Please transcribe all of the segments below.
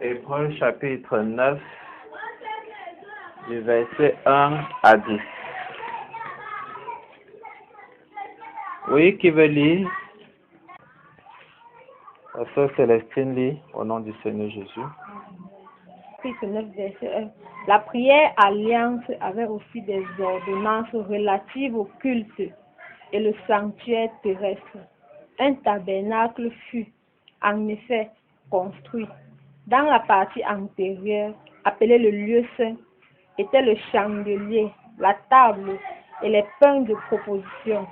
Hébreux chapitre 9, du verset 1 à 10. Oui, qui veut lire? La sœur Célestine lit au nom du Seigneur Jésus. Chapitre 9, verset 1. La prière alliance avait aussi des ordonnances relatives au culte et le sanctuaire terrestre. Un tabernacle fut en effet construit. Dans la partie antérieure, appelée le lieu saint, était le chandelier, la table et les pains de proposition.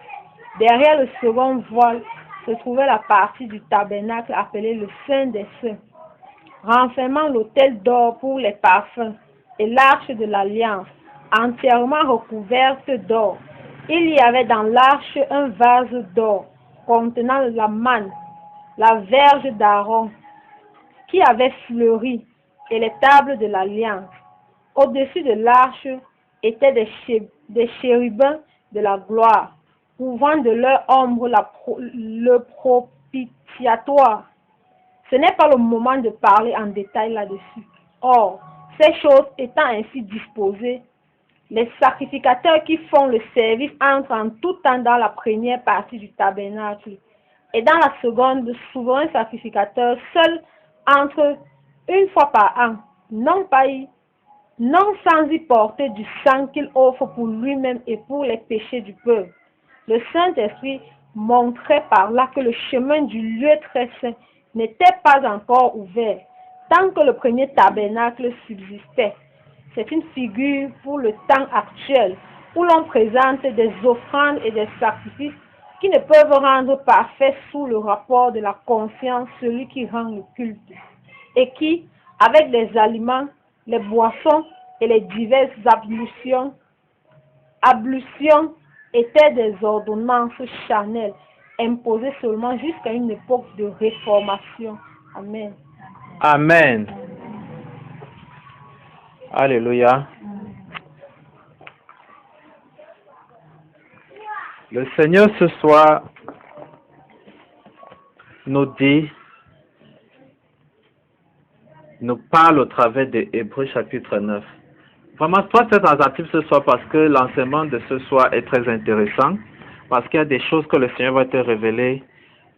Derrière le second voile se trouvait la partie du tabernacle appelée le Saint des Saints, renfermant l'autel d'or pour les parfums et l'arche de l'alliance, entièrement recouverte d'or. Il y avait dans l'arche un vase d'or contenant la manne, la verge d'Aaron, qui avait fleuri, et les tables de l'alliance. Au-dessus de l'arche étaient des chérubins de la gloire, couvrant de leur ombre le propitiatoire. Ce n'est pas le moment de parler en détail là-dessus. Or, ces choses étant ainsi disposées, les sacrificateurs qui font le service entrent en tout temps dans la première partie du tabernacle, et dans la seconde, le souverain sacrificateur seul entre une fois par an, non sans y porter du sang qu'il offre pour lui-même et pour les péchés du peuple. Le Saint-Esprit montrait par là que le chemin du lieu très saint n'était pas encore ouvert, tant que le premier tabernacle subsistait. C'est une figure pour le temps actuel, où l'on présente des offrandes et des sacrifices qui ne peuvent rendre parfait sous le rapport de la conscience celui qui rend le culte, et qui, avec les aliments, les boissons et les diverses ablutions étaient des ordonnances charnelles, imposées seulement jusqu'à une époque de réformation. Amen. Amen. Alléluia. Le Seigneur ce soir nous parle au travers de Hébreux chapitre 9. Vraiment, sois très attentif ce soir parce que l'enseignement de ce soir est très intéressant, parce qu'il y a des choses que le Seigneur va te révéler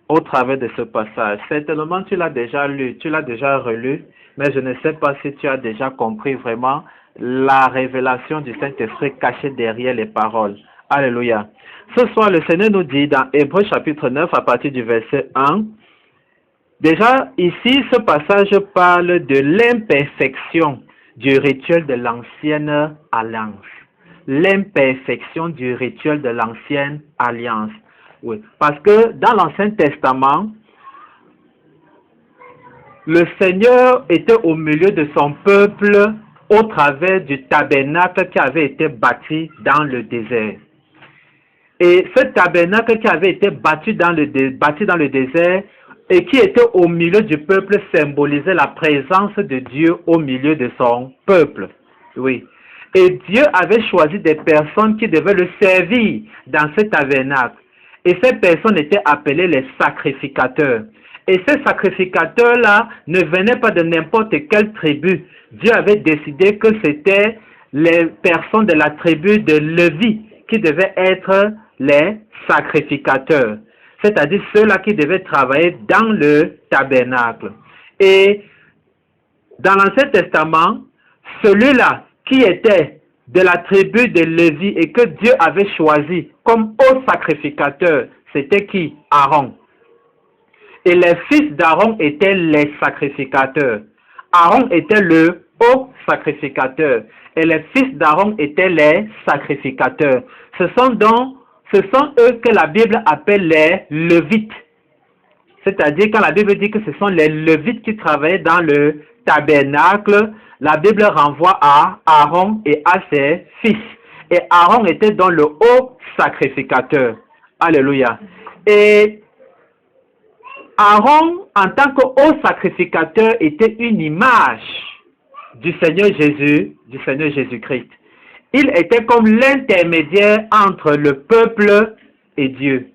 au travers de ce passage. Certainement, tu l'as déjà lu, tu l'as déjà relu, mais je ne sais pas si tu as déjà compris vraiment la révélation du Saint-Esprit cachée derrière les paroles. Alléluia. Ce soir, le Seigneur nous dit dans Hébreux chapitre 9 à partir du verset 1, déjà ici, ce passage parle de l'imperfection du rituel de l'ancienne alliance. L'imperfection du rituel de l'ancienne alliance. Oui, parce que dans l'Ancien Testament, le Seigneur était au milieu de son peuple au travers du tabernacle qui avait été bâti dans le désert. Et ce tabernacle qui avait été bâti dans le désert et qui était au milieu du peuple symbolisait la présence de Dieu au milieu de son peuple. Oui. Et Dieu avait choisi des personnes qui devaient le servir dans ce tabernacle. Et ces personnes étaient appelées les sacrificateurs. Et ces sacrificateurs-là ne venaient pas de n'importe quelle tribu. Dieu avait décidé que c'était les personnes de la tribu de Lévi qui devaient être les sacrificateurs. C'est-à-dire ceux-là qui devaient travailler dans le tabernacle. Et dans l'Ancien Testament, celui-là qui était de la tribu de Lévi et que Dieu avait choisi comme haut sacrificateur, c'était qui? Aaron. Et les fils d'Aaron étaient les sacrificateurs. Aaron était le haut sacrificateur et les fils d'Aaron étaient les sacrificateurs. Ce sont eux que la Bible appelle les Lévites. C'est-à-dire quand la Bible dit que ce sont les Lévites qui travaillaient dans le tabernacle, la Bible renvoie à Aaron et à ses fils. Et Aaron était donc le haut sacrificateur. Alléluia. Et Aaron, en tant que haut sacrificateur, était une image du Seigneur Jésus-Christ. Il était comme l'intermédiaire entre le peuple et Dieu.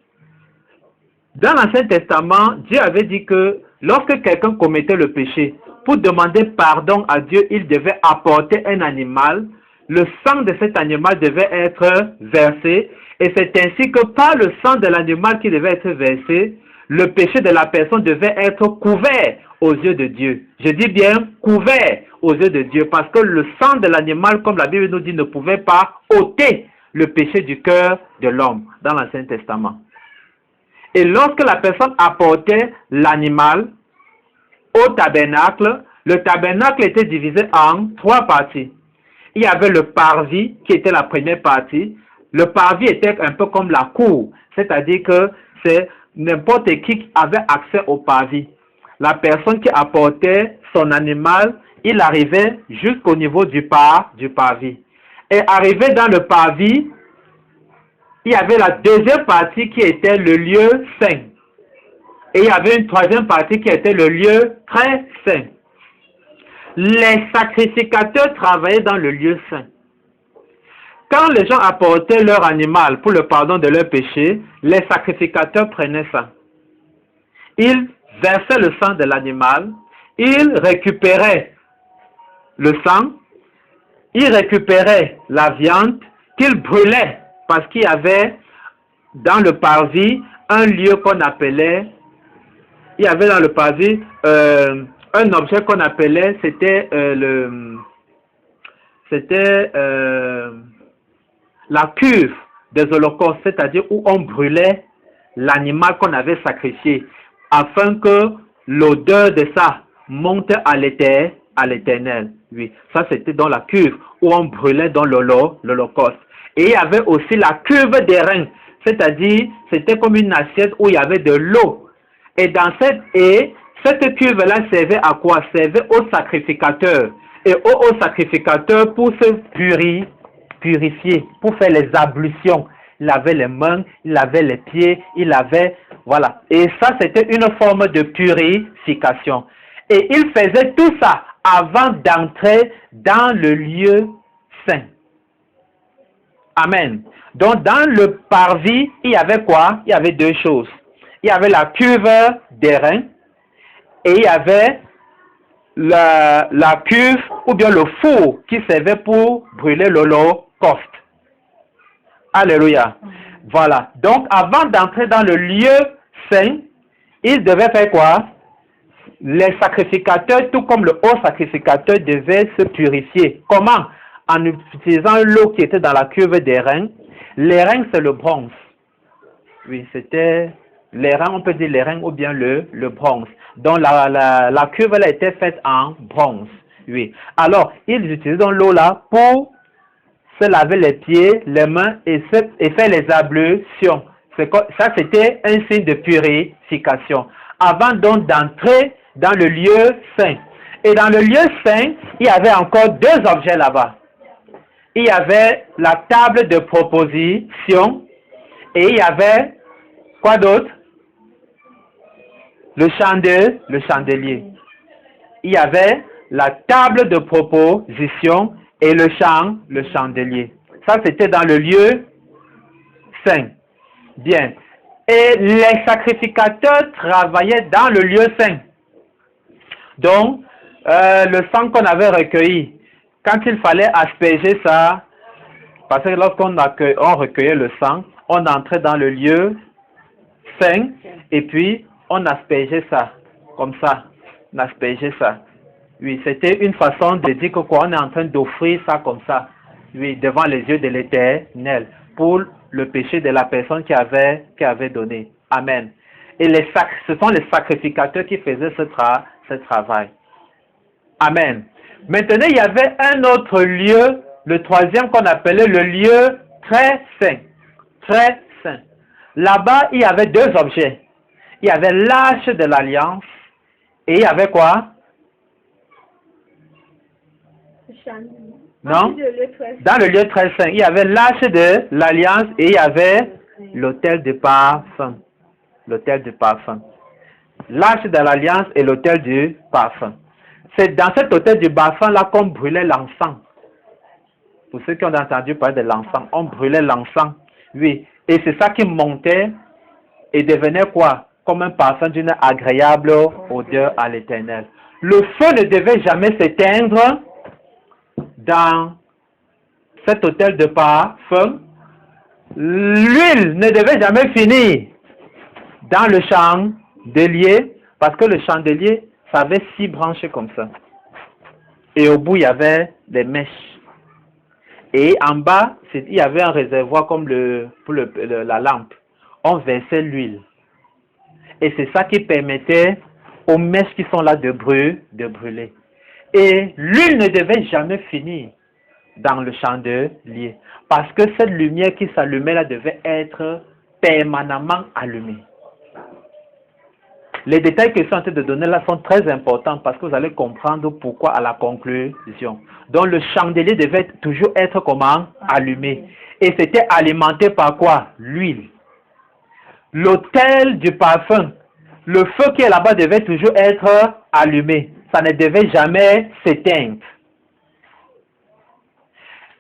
Dans l'Ancien Testament, Dieu avait dit que lorsque quelqu'un commettait le péché, pour demander pardon à Dieu, il devait apporter un animal. Le sang de cet animal devait être versé. Et c'est ainsi que par le sang de l'animal qui devait être versé, le péché de la personne devait être couvert aux yeux de Dieu. Je dis bien couvert aux yeux de Dieu, parce que le sang de l'animal, comme la Bible nous dit, ne pouvait pas ôter le péché du cœur de l'homme dans l'Ancien Testament. Et lorsque la personne apportait l'animal au tabernacle, le tabernacle était divisé en 3 parties. Il y avait le parvis qui était la première partie. Le parvis était un peu comme la cour, c'est-à-dire que c'est n'importe qui avait accès au parvis. La personne qui apportait son animal, il arrivait jusqu'au niveau du parvis. Et arrivé dans le parvis, il y avait la deuxième partie qui était le lieu saint. Et il y avait une troisième partie qui était le lieu très saint. Les sacrificateurs travaillaient dans le lieu saint. Quand les gens apportaient leur animal pour le pardon de leurs péchés, les sacrificateurs prenaient ça. Ils versaient le sang de l'animal, ils récupéraient le sang, ils récupéraient la viande qu'ils brûlaient parce qu'il y avait dans le parvis un lieu qu'on appelait, il y avait dans le parvis un objet qu'on appelait, c'était la cuve des holocaustes, c'est-à-dire où on brûlait l'animal qu'on avait sacrifié, afin que l'odeur de ça monte à l'éternel. Oui, ça c'était dans la cuve où on brûlait dans l'holocauste. Et il y avait aussi la cuve des reins, c'est-à-dire c'était comme une assiette où il y avait de l'eau. Et dans cette cuve-là servait à quoi? Servait aux sacrificateurs. Et aux sacrificateurs pour se purifier, pour faire les ablutions. Il avait les mains, il avait les pieds, il avait, voilà. Et ça, c'était une forme de purification. Et il faisait tout ça avant d'entrer dans le lieu saint. Amen. Donc, dans le parvis, il y avait quoi? Il y avait 2 choses. Il y avait la cuve des reins et il y avait la cuve ou bien le four qui servait pour brûler l'holocauste. Alléluia. Voilà. Donc, avant d'entrer dans le lieu saint, il devait faire quoi? Les sacrificateurs, tout comme le haut sacrificateur, devaient se purifier. Comment? En utilisant l'eau qui était dans la cuve des reins. Les reins, c'est le bronze. Oui, c'était les reins, on peut dire les reins ou bien le bronze. Donc, la cuve, elle a été faite en bronze. Oui. Alors, ils utilisent l'eau là pour se laver les pieds, les mains et faire les ablutions. Ça, c'était un signe de purification. Avant donc d'entrer dans le lieu saint. Et dans le lieu saint, il y avait encore 2 objets là-bas. Il y avait la table de proposition et il y avait quoi d'autre? Le chandelier. Il y avait la table de proposition et le chandelier. Ça, c'était dans le lieu saint. Bien. Et les sacrificateurs travaillaient dans le lieu saint. Donc, le sang qu'on avait recueilli, quand il fallait asperger ça, parce que lorsqu'on recueillait le sang, on entrait dans le lieu saint et puis on aspergeait ça, comme ça, on aspergeait ça. Oui, c'était une façon de dire que quoi, on est en train d'offrir ça comme ça, oui, devant les yeux de l'Éternel, pour le péché de la personne qui avait donné. Amen. Et ce sont les sacrificateurs qui faisaient ce travail. Amen. Maintenant, il y avait un autre lieu, le 3e qu'on appelait le lieu très saint. Très saint. Là-bas, il y avait 2 objets. Il y avait l'arche de l'alliance et il y avait quoi? Non? Dans le lieu très saint, il y avait l'arche de l'alliance et il y avait l'autel de parfum. L'autel du parfum. L'arche de l'alliance et l'autel du parfum. C'est dans cet autel du parfum là qu'on brûlait l'encens. Pour ceux qui ont entendu parler de l'encens, on brûlait l'encens. Oui. Et c'est ça qui montait et devenait quoi? Comme un parfum d'une agréable odeur à l'Éternel. Le feu ne devait jamais s'éteindre dans cet hôtel de parfum. L'huile ne devait jamais finir dans le chandelier, parce que le chandelier, ça avait 6 branches comme ça. Et au bout, il y avait des mèches. Et en bas, il y avait un réservoir comme pour la lampe. On versait l'huile. Et c'est ça qui permettait aux mèches qui sont là de brûler. Et l'huile ne devait jamais finir dans le chandelier. Parce que cette lumière qui s'allumait là devait être permanemment allumée. Les détails que je suis en train de donner là sont très importants parce que vous allez comprendre pourquoi à la conclusion. Donc le chandelier devait toujours être comment? Allumé. Et c'était alimenté par quoi? L'huile. L'autel du parfum, le feu qui est là-bas devait toujours être allumé. Ça ne devait jamais s'éteindre.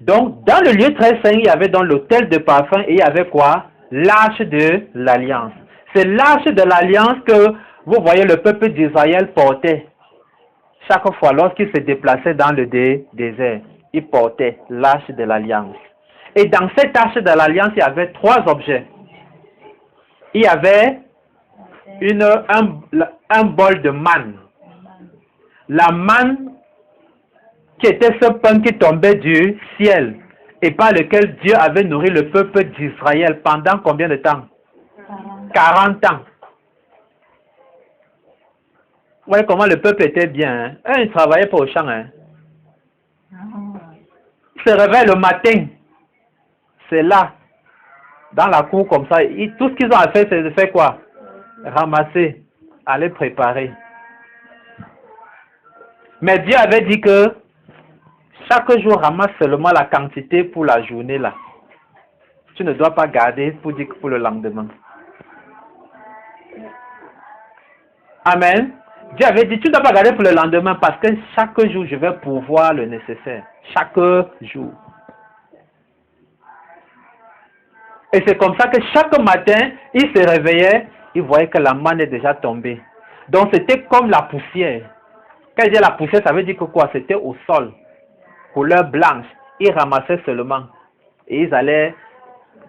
Donc, dans le lieu très saint, il y avait donc l'autel de parfum et il y avait quoi? L'arche de l'alliance. C'est l'arche de l'alliance que, vous voyez, le peuple d'Israël portait. Chaque fois, lorsqu'il se déplaçait dans le désert, il portait l'arche de l'alliance. Et dans cette arche de l'alliance, il y avait 3 objets. Il y avait un bol de manne. La manne qui était ce pain qui tombait du ciel et par lequel Dieu avait nourri le peuple d'Israël pendant combien de temps? 40 ans. Vous voyez comment le peuple était bien. Hein? Eux, ils ne travaillaient pas au champ. Hein? Ils se réveillent le matin. C'est là, dans la cour comme ça. Tout ce qu'ils ont à faire, c'est de faire quoi? Ramasser, aller préparer. Mais Dieu avait dit que chaque jour, ramasse seulement la quantité pour la journée là. Tu ne dois pas garder pour dire que pour le lendemain. Amen. Dieu avait dit, tu ne dois pas garder pour le lendemain parce que chaque jour, je vais pourvoir le nécessaire. Chaque jour. Et c'est comme ça que chaque matin, il se réveillait, il voyait que la manne est déjà tombée. Donc c'était comme la poussière. Quand il dit la poussière, ça veut dire que quoi? C'était au sol. Couleur blanche. Ils ramassaient seulement. Et ils allaient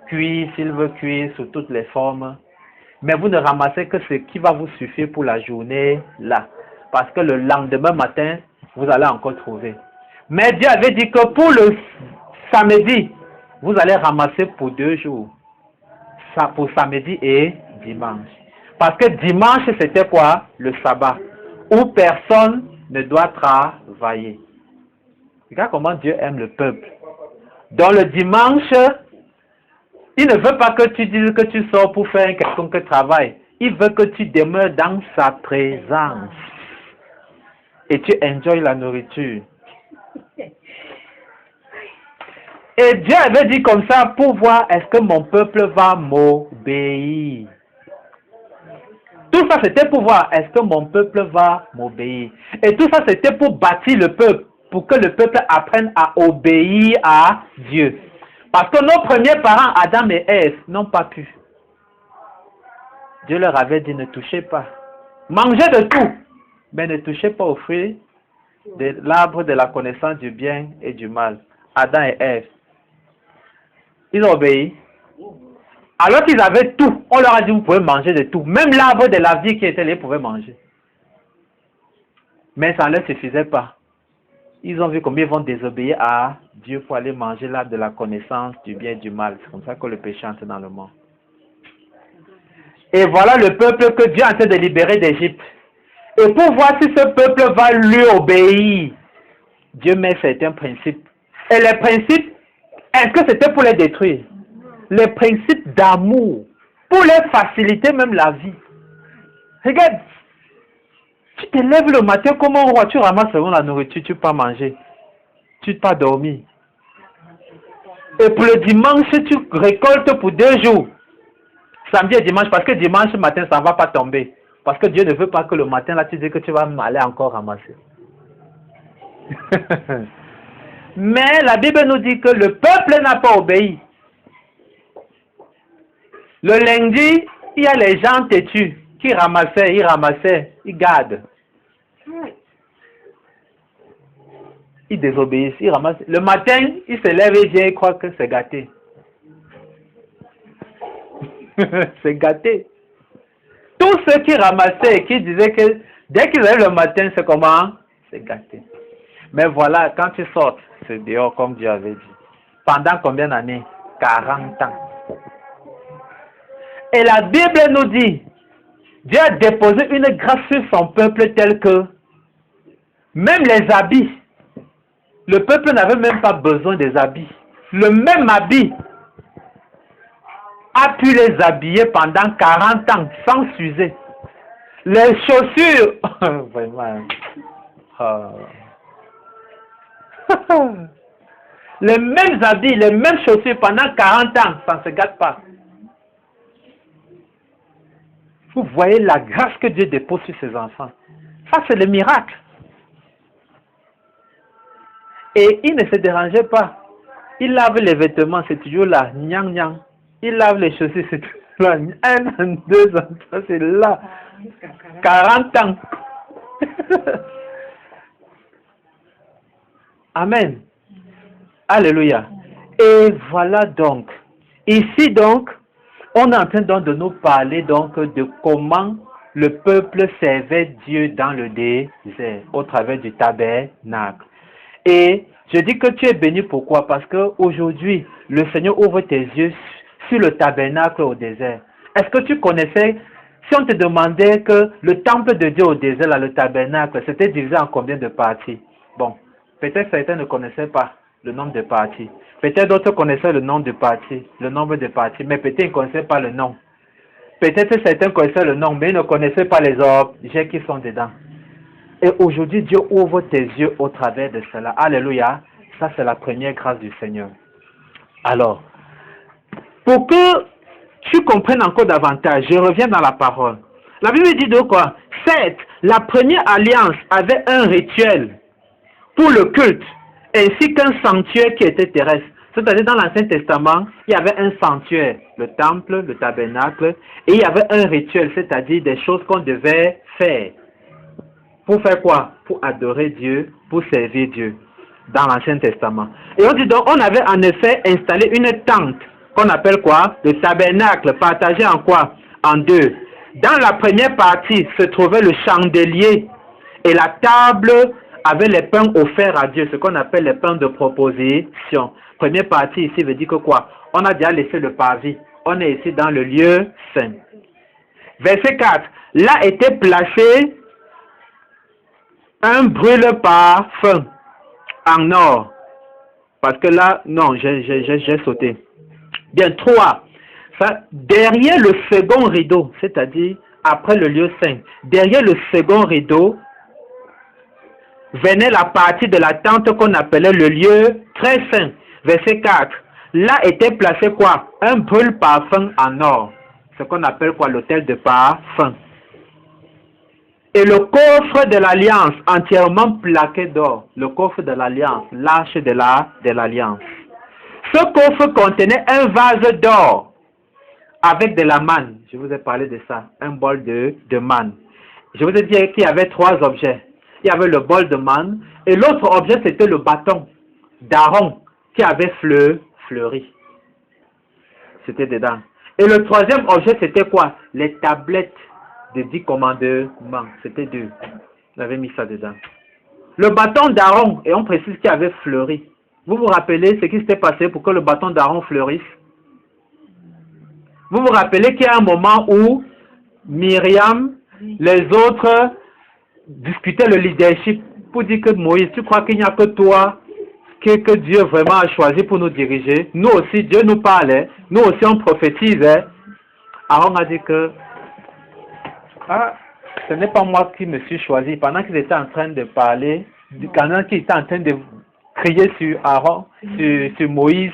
cuire, s'ils veulent cuire, sous toutes les formes. Mais vous ne ramassez que ce qui va vous suffire pour la journée là. Parce que le lendemain matin, vous allez encore trouver. Mais Dieu avait dit que pour le samedi, vous allez ramasser pour 2 jours. Ça pour samedi et dimanche. Parce que dimanche, c'était quoi? Le sabbat. Où personne ne doit travailler. Regarde comment Dieu aime le peuple. Dans le dimanche, il ne veut pas que tu dises que tu sors pour faire quelconque travail. Il veut que tu demeures dans sa présence. Et tu enjoys la nourriture. Et Dieu avait dit comme ça pour voir est-ce que mon peuple va m'obéir. Tout ça c'était pour voir est-ce que mon peuple va m'obéir. Et tout ça c'était pour bâtir le peuple. Pour que le peuple apprenne à obéir à Dieu. Parce que nos premiers parents, Adam et Ève, n'ont pas pu. Dieu leur avait dit, ne touchez pas. Mangez de tout, mais ne touchez pas au fruit de l'arbre de la connaissance du bien et du mal. Adam et Ève. Ils ont obéi. Alors qu'ils avaient tout, on leur a dit, vous pouvez manger de tout. Même l'arbre de la vie qui était là, ils pouvaient manger. Mais ça ne leur suffisait pas. Ils ont vu combien ils vont désobéir à Dieu pour aller manger l'arbre de la connaissance du bien et du mal. C'est comme ça que le péché entre dans le monde. Et voilà le peuple que Dieu est en train de libérer d'Égypte. Et pour voir si ce peuple va lui obéir, Dieu met certains principes. Et les principes, est-ce que c'était pour les détruire? Les principes d'amour, pour les faciliter même la vie. Regarde. Tu te lèves le matin comme un roi, tu ramasses seulement la nourriture, tu ne peux pas manger. Tu ne peux pas dormir. Et pour le dimanche, tu récoltes pour 2 jours. Samedi et dimanche, parce que dimanche matin, ça ne va pas tomber. Parce que Dieu ne veut pas que le matin, là, tu dis que tu vas aller encore ramasser. Mais la Bible nous dit que le peuple n'a pas obéi. Le lundi, il y a les gens têtus qui ramassaient, ils gardent. ils désobéissent, ils ramassent. Le matin, ils se lèvent et ils croient que c'est gâté. C'est gâté. Tous ceux qui ramassaient et qui disaient que dès qu'ils arrivent le matin, c'est comment? C'est gâté. Mais voilà, quand ils sortent, c'est dehors comme Dieu avait dit. Pendant combien d'années? 40 ans. Et la Bible nous dit, Dieu a déposé une grâce sur son peuple tel que même les habits, le peuple n'avait même pas besoin des habits. Le même habit a pu les habiller pendant 40 ans sans s'user. Les chaussures, vraiment, les mêmes habits, les mêmes chaussures pendant 40 ans, ça ne se gâte pas. Vous voyez la grâce que Dieu dépose sur ses enfants. Ça, c'est le miracle. Et il ne se dérangeait pas. Il lave les vêtements, c'est toujours là. Nyang, nyang. Il lave les chaussures, c'est toujours là. 1 an, 2 ans, ça c'est là. 40 ans. Amen. Alléluia. Et voilà donc. Ici donc, on est en train donc de nous parler donc de comment le peuple servait Dieu dans le désert au travers du tabernacle. Et je dis que tu es béni, pourquoi? Parce qu'aujourd'hui, le Seigneur ouvre tes yeux sur le tabernacle au désert. Est-ce que tu connaissais, si on te demandait que le temple de Dieu au désert, là, le tabernacle, c'était divisé en combien de parties? Bon, peut-être certains ne connaissaient pas le nombre de parties. Peut-être d'autres connaissaient le nombre de parties, mais peut-être ils ne connaissaient pas le nom. Peut-être certains connaissaient le nom, mais ils ne connaissaient pas les objets qui sont dedans. Et aujourd'hui, Dieu ouvre tes yeux au travers de cela. Alléluia. Ça, c'est la première grâce du Seigneur. Alors, pour que tu comprennes encore davantage, je reviens dans la parole. La Bible dit de quoi? Certes, la première alliance avait un rituel pour le culte, ainsi qu'un sanctuaire qui était terrestre. C'est-à-dire dans l'Ancien Testament, il y avait un sanctuaire, le temple, le tabernacle, et il y avait un rituel, c'est-à-dire des choses qu'on devait faire. Pour faire quoi? Pour adorer Dieu, pour servir Dieu, dans l'Ancien Testament. Et on dit donc, on avait en effet installé une tente, qu'on appelle quoi? Le tabernacle, partagé en quoi? En deux. Dans la première partie se trouvait le chandelier, et la table avait les pains offerts à Dieu, ce qu'on appelle les pains de proposition. Première partie ici veut dire que quoi? On a déjà laissé le parvis. On est ici dans le lieu saint. Verset 4. Là était placé un brûle-parfum en or. Parce que là, non, j'ai sauté. Bien, 3. Ça, derrière le second rideau, c'est-à-dire après le lieu saint, derrière le second rideau, venait la partie de la tente qu'on appelait le lieu très saint. Verset 4. Là était placé quoi? Un brûle-parfum en or. Ce qu'on appelle quoi? L'autel de parfum. Et le coffre de l'alliance entièrement plaqué d'or. Le coffre de l'alliance, l'arche de l'alliance. Ce coffre contenait un vase d'or avec de la manne. Je vous ai parlé de ça. Un bol de manne. Je vous ai dit qu'il y avait 3 objets. Il y avait le bol de manne. Et l'autre objet, c'était le bâton d'Aaron qui avait fleuri. C'était dedans. Et le 3e objet, c'était quoi? Les tablettes de 10 commandements. C'était 2. J'avais mis ça dedans. Le bâton d'Aaron, et on précise qu'il avait fleuri. Vous vous rappelez ce qui s'était passé pour que le bâton d'Aaron fleurisse? Vous vous rappelez qu'il y a un moment où Myriam, les autres discutaient le leadership pour dire que Moïse, tu crois qu'il n'y a que toi que Dieu vraiment a choisi pour nous diriger? Nous aussi, Dieu nous parlait. Nous aussi, on prophétisait. Aaron a dit que ce n'est pas moi qui me suis choisi. Pendant qu'ils étaient en train de parler, pendant qu'ils étaient en train de crier sur Aaron, sur Moïse,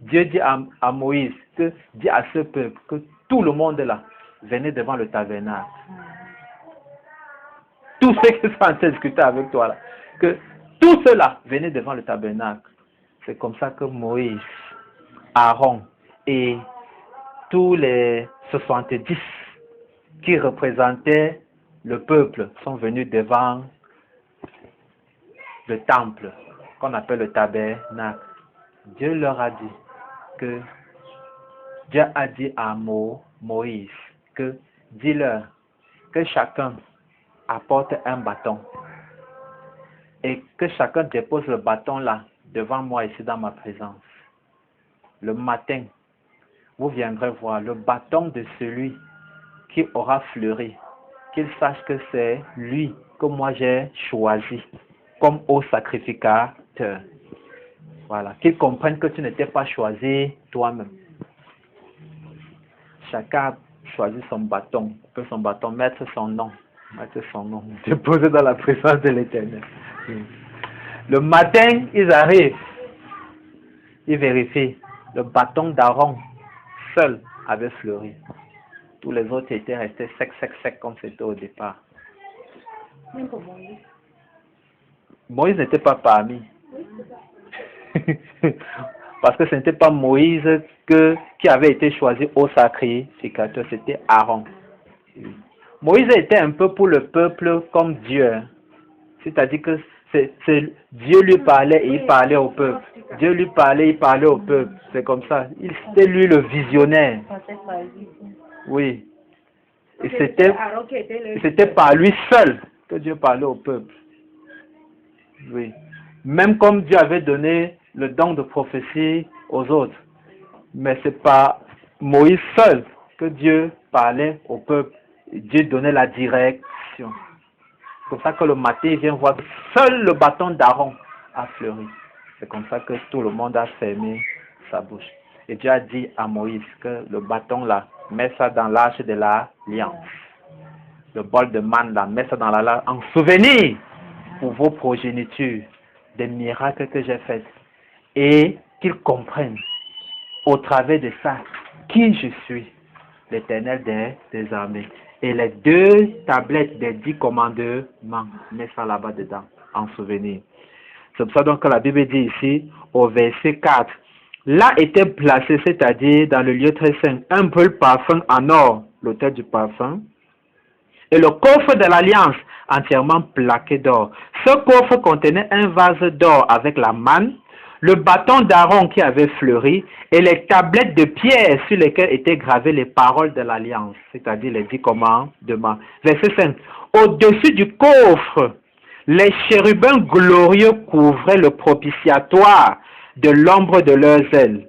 Dieu dit à Moïse, dit à ce peuple que tout le monde là venait devant le tabernacle. Tous ceux qui sont en train de discuter avec toi là, que tout cela venait devant le tabernacle. C'est comme ça que Moïse, Aaron et tous les 70 qui représentaient le peuple sont venus devant le temple qu'on appelle le tabernacle, Dieu leur a dit que Dieu a dit à Moïse que dis-leur que chacun apporte un bâton et que chacun dépose le bâton là devant moi ici dans ma présence. Le matin, vous viendrez voir le bâton de celui qui aura fleuri, qu'il sache que c'est lui que moi j'ai choisi comme haut sacrificateur. Voilà, qu'il comprenne que tu n'étais pas choisi toi-même. Chacun a choisi son bâton, mettre son nom, déposer dans la présence de l'Éternel. Le matin, ils arrivent, ils vérifient, le bâton d'Aaron seul avait fleuri. Tous les autres étaient restés secs comme c'était au départ. Moïse n'était pas parmi. Parce que ce n'était pas Moïse qui avait été choisi au sacrificateur, c'était Aaron. Moïse était un peu pour le peuple comme Dieu. C'est-à-dire que Dieu lui parlait et il parlait au peuple. Dieu lui parlait, il parlait au peuple. C'est comme ça. C'était lui le visionnaire. Oui. Et c'était par lui seul que Dieu parlait au peuple. Oui. Même comme Dieu avait donné le don de prophétie aux autres. Mais c'est par Moïse seul que Dieu parlait au peuple. Dieu donnait la direction. C'est comme ça que le matin, il vient voir que seul le bâton d'Aaron a fleuri. C'est comme ça que tout le monde a fermé sa bouche. Et Dieu a dit à Moïse que le bâton là, mets ça dans l'arche de l'alliance. Le bol de manne là, mets ça dans la l'arche en souvenir pour vos progénitures des miracles que j'ai faits. Et qu'ils comprennent au travers de ça qui je suis, l'Éternel des armées. Et les 2 tablettes des 10 commandements, mets ça là-bas dedans, en souvenir. C'est pour ça donc que la Bible dit ici, au verset 4, là était placé, c'est-à-dire dans le lieu très saint, un brûle parfum en or, l'autel du parfum, et le coffre de l'alliance entièrement plaqué d'or. Ce coffre contenait un vase d'or avec la manne, le bâton d'Aaron qui avait fleuri et les tablettes de pierre sur lesquelles étaient gravées les paroles de l'alliance, c'est-à-dire les 10 commandements. Verset 5. Au-dessus du coffre, les chérubins glorieux couvraient le propitiatoire de l'ombre de leurs ailes.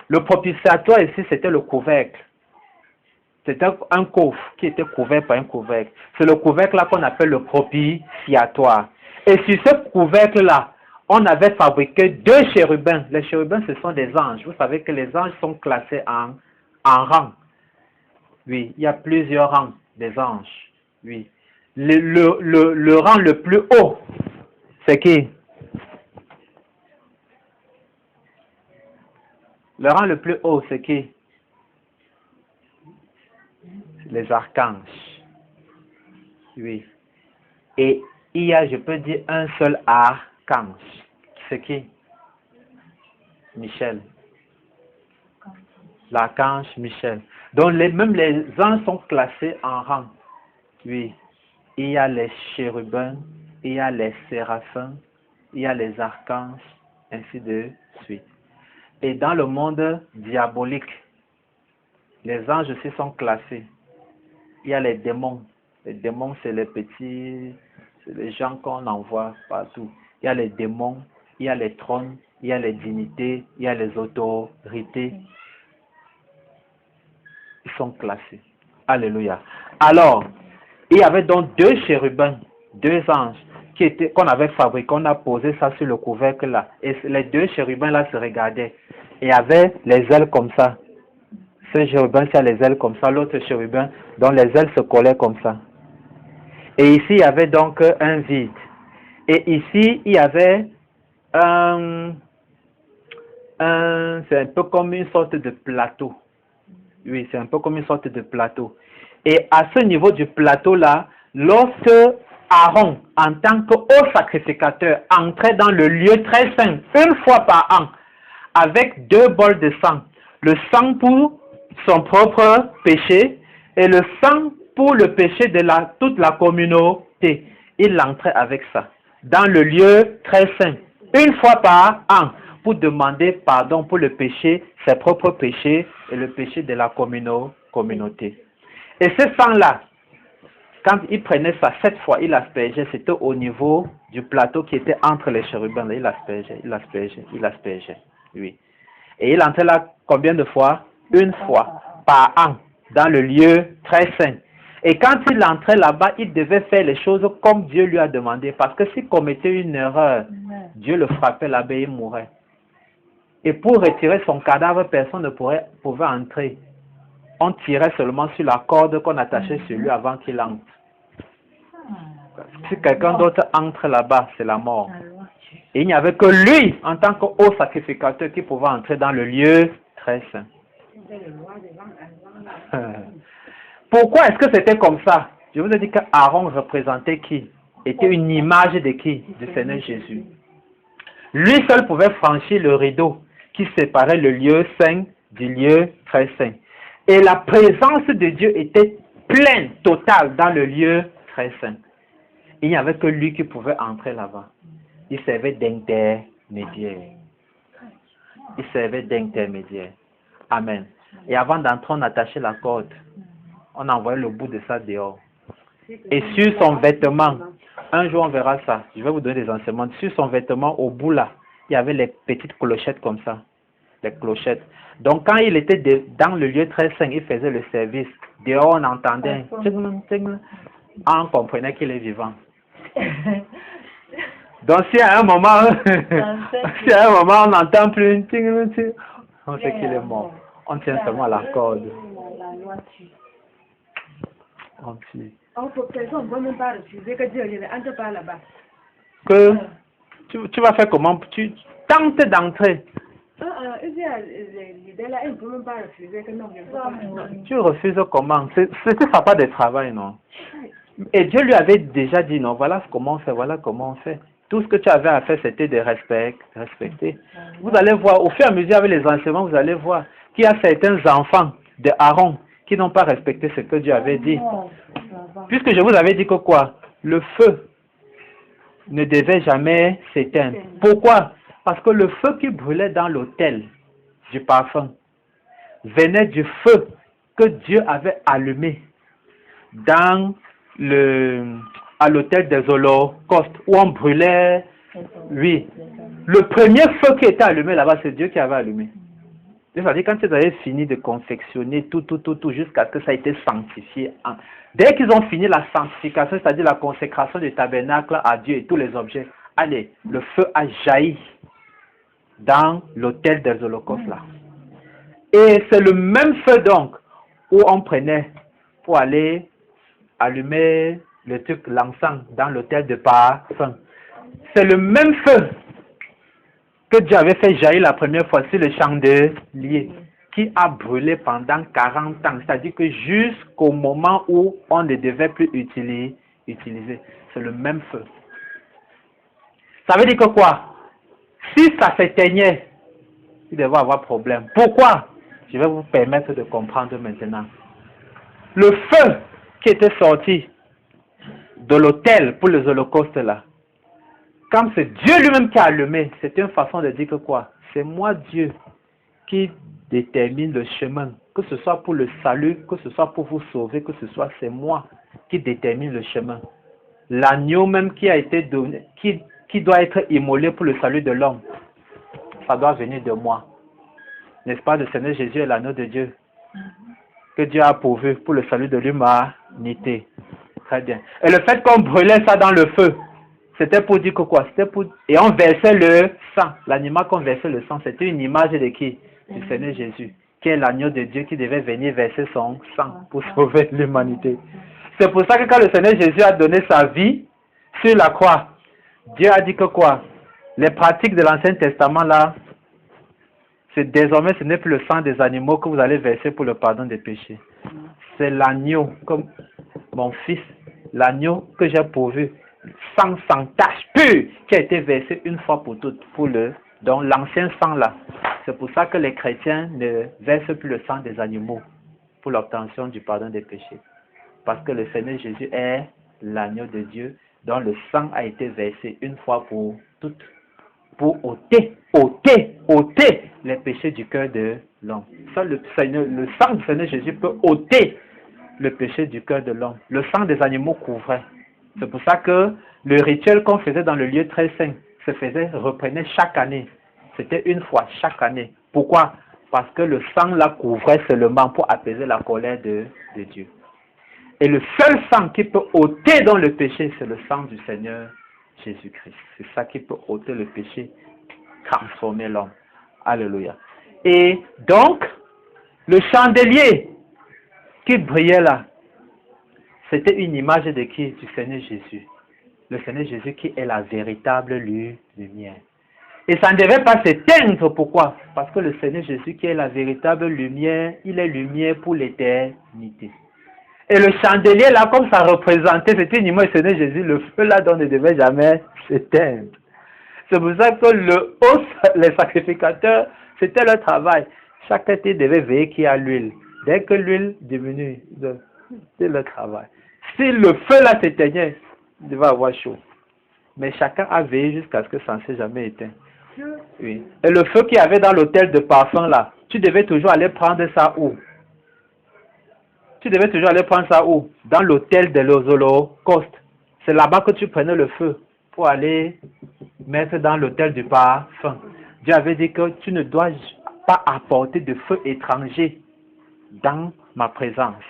Le propitiatoire ici, c'était le couvercle. C'était un coffre qui était couvert par un couvercle. C'est le couvercle-là qu'on appelle le propitiatoire. Et sur ce couvercle-là, on avait fabriqué 2 chérubins. Les chérubins, ce sont des anges. Vous savez que les anges sont classés en rang. Oui, il y a plusieurs rangs des anges. Oui. Le rang le plus haut, c'est qui? Le rang le plus haut, c'est qui? Les archanges. Oui. Et il y a, je peux dire, un seul archange. C'est qui? Michel. L'archange Michel. Donc même les anges sont classés en rang. Oui. Il y a les chérubins, il y a les séraphins, il y a les archanges, ainsi de suite. Et dans le monde diabolique, les anges aussi sont classés. Il y a les démons. Les démons, c'est les petits, c'est les gens qu'on envoie partout. Il y a les démons, il y a les trônes, il y a les dignités, il y a les autorités. Ils sont classés. Alléluia. Alors, il y avait donc 2 chérubins, 2 anges, qu'on avait fabriqués, on a posé ça sur le couvercle là. Et les 2 chérubins là se regardaient. Et avaient les ailes comme ça. Ce chérubin qui a les ailes comme ça, l'autre chérubin dont les ailes se collaient comme ça. Et ici, il y avait donc un vide. Et ici, il y avait c'est un peu comme une sorte de plateau. Oui, c'est un peu comme une sorte de plateau. Et à ce niveau du plateau-là, lorsque Aaron, en tant que haut sacrificateur, entrait dans le lieu très saint, une fois par an, avec 2 bols de sang, le sang pour son propre péché et le sang pour le péché de toute la communauté, il entrait avec ça, dans le lieu très saint. une fois par an, pour demander pardon pour le péché, ses propres péchés et le péché de la communauté. Et ce sang-là, quand il prenait ça, 7 fois, il aspergeait, c'était au niveau du plateau qui était entre les chérubins. Il aspergeait, oui. Et il entrait là combien de fois? Une fois par an, dans le lieu très saint. Et quand il entrait là-bas, il devait faire les choses comme Dieu lui a demandé. Parce que s'il commettait une erreur, Dieu le frappait là-bas et il mourait. Et pour retirer son cadavre, personne ne pouvait entrer. On tirait seulement sur la corde qu'on attachait sur lui avant qu'il entre. Si quelqu'un d'autre entre là-bas, c'est la mort. Et il n'y avait que lui, en tant que haut sacrificateur, qui pouvait entrer dans le lieu très saint. Pourquoi est-ce que c'était comme ça? Je vous ai dit qu'Aaron représentait qui? Était une image de qui? Du Seigneur Jésus. Lui seul pouvait franchir le rideau qui séparait le lieu saint du lieu très saint. Et la présence de Dieu était pleine, totale, dans le lieu très saint. Il n'y avait que lui qui pouvait entrer là-bas. Il servait d'intermédiaire. Il servait d'intermédiaire. Amen. Et avant d'entrer, on attachait la corde. On envoyait le bout de ça dehors. Et sur son vêtement, un jour on verra ça, je vais vous donner des enseignements. Sur son vêtement, au bout là, il y avait les petites clochettes comme ça. Les clochettes. Donc quand il était dans le lieu très saint, il faisait le service. Dehors, on entendait. On comprenait qu'il est vivant. Donc si à un moment, on n'entend plus, on sait qu'il est mort. On tient seulement la corde. On tue. Que tu vas faire comment? Tu tentes d'entrer. Tu refuses comment? C'est ça pas de travail, non? Et Dieu lui avait déjà dit, non, voilà comment on fait, voilà comment on fait. Tout ce que tu avais à faire, c'était de respecter. Vous allez voir, au fur et à mesure avec les enseignements, vous allez voir qu'il y a certains enfants de Aaron qui n'ont pas respecté ce que Dieu avait dit. Puisque je vous avais dit que quoi? Le feu ne devait jamais s'éteindre. Pourquoi? Parce que le feu qui brûlait dans l'autel du parfum venait du feu que Dieu avait allumé à l'autel des holocaustes où on brûlait, oui. Le premier feu qui était allumé là-bas, c'est Dieu qui avait allumé. C'est-à-dire quand ils avaient fini de confectionner tout, jusqu'à ce que ça ait été sanctifié. Dès qu'ils ont fini la sanctification, c'est-à-dire la consécration du tabernacle à Dieu et tous les objets, allez, le feu a jailli dans l'autel des holocaustes là. Et c'est le même feu donc où on prenait pour aller allumer le truc, l'encens dans l'autel de parfum. C'est le même feu que Dieu avait fait jaillir la première fois sur le chandelier, qui a brûlé pendant 40 ans. C'est-à-dire que jusqu'au moment où on ne devait plus utiliser. C'est le même feu. Ça veut dire que quoi? Si ça s'éteignait, il devait avoir problème. Pourquoi? Je vais vous permettre de comprendre maintenant. Le feu qui était sorti de l'autel pour les holocaustes là, comme c'est Dieu lui-même qui a allumé, c'est une façon de dire que quoi? C'est moi Dieu qui détermine le chemin, que ce soit pour le salut, que ce soit pour vous sauver, que ce soit, c'est moi qui détermine le chemin. L'agneau même qui a été donné, qui doit être immolé pour le salut de l'homme, ça doit venir de moi. N'est-ce pas? Le Seigneur Jésus est l'agneau de Dieu que Dieu a pourvu pour le salut de l'humanité. Très bien. Et le fait qu'on brûlait ça dans le feu, c'était pour dire que quoi? Et on versait le sang. L'animal qu'on versait le sang, c'était une image de qui? Du Seigneur Jésus, qui est l'agneau de Dieu qui devait venir verser son sang pour sauver l'humanité. C'est pour ça que quand le Seigneur Jésus a donné sa vie sur la croix, Dieu a dit que quoi? Les pratiques de l'Ancien Testament là, désormais ce n'est plus le sang des animaux que vous allez verser pour le pardon des péchés. C'est l'agneau, comme mon fils, l'agneau que j'ai pourvu, sang sans tache pur, qui a été versé une fois pour toutes, donc l'ancien sang là. C'est pour ça que les chrétiens ne versent plus le sang des animaux pour l'obtention du pardon des péchés. Parce que le Seigneur Jésus est l'agneau de Dieu, dont le sang a été versé une fois pour toutes pour ôter les péchés du cœur de l'homme. Ça, le sang du Seigneur Jésus peut ôter le péché du cœur de l'homme. Le sang des animaux couvrait. C'est pour ça que le rituel qu'on faisait dans le lieu très saint reprenait chaque année. C'était une fois chaque année. Pourquoi? Parce que le sang la couvrait seulement pour apaiser la colère de Dieu. Et le seul sang qui peut ôter dans le péché, c'est le sang du Seigneur Jésus-Christ. C'est ça qui peut ôter le péché, transformer l'homme. Alléluia. Et donc, le chandelier qui brillait là, c'était une image de qui? Du Seigneur Jésus. Le Seigneur Jésus qui est la véritable lumière. Et ça ne devait pas s'éteindre. Pourquoi? Parce que le Seigneur Jésus qui est la véritable lumière, il est lumière pour l'éternité. Et le chandelier là, comme ça représentait, c'était une image du Seigneur Jésus, le feu là dont ne devait jamais s'éteindre. C'est pour ça que les sacrificateurs, c'était leur travail. Chacun devait veiller qu'il y a l'huile. Dès que l'huile diminue, c'est leur travail. Si le feu là s'éteignait, il devait avoir chaud. Mais chacun a veillé jusqu'à ce que ça ne s'est jamais éteint. Oui. Et le feu qu'il y avait dans l'hôtel de parfum là, tu devais toujours aller prendre ça où? Tu devais toujours aller prendre ça où? Dans l'hôtel de l'Holocauste. C'est là-bas que tu prenais le feu pour aller mettre dans l'hôtel du parfum. Dieu avait dit que tu ne dois pas apporter de feu étranger dans ma présence.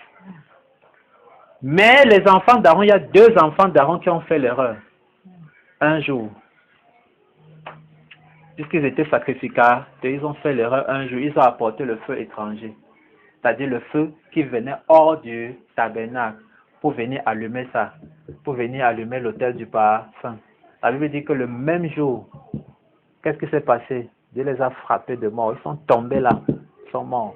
Mais les enfants d'Aaron, il y a 2 enfants d'Aaron qui ont fait l'erreur. Un jour, puisqu'ils étaient sacrificateurs, ils ont fait l'erreur un jour, ils ont apporté le feu étranger. C'est-à-dire le feu qui venait hors du tabernacle pour venir allumer ça, pour venir allumer l'autel du parfum. La Bible dit que le même jour, qu'est-ce qui s'est passé? Dieu les a frappés de mort, ils sont tombés là, ils sont morts.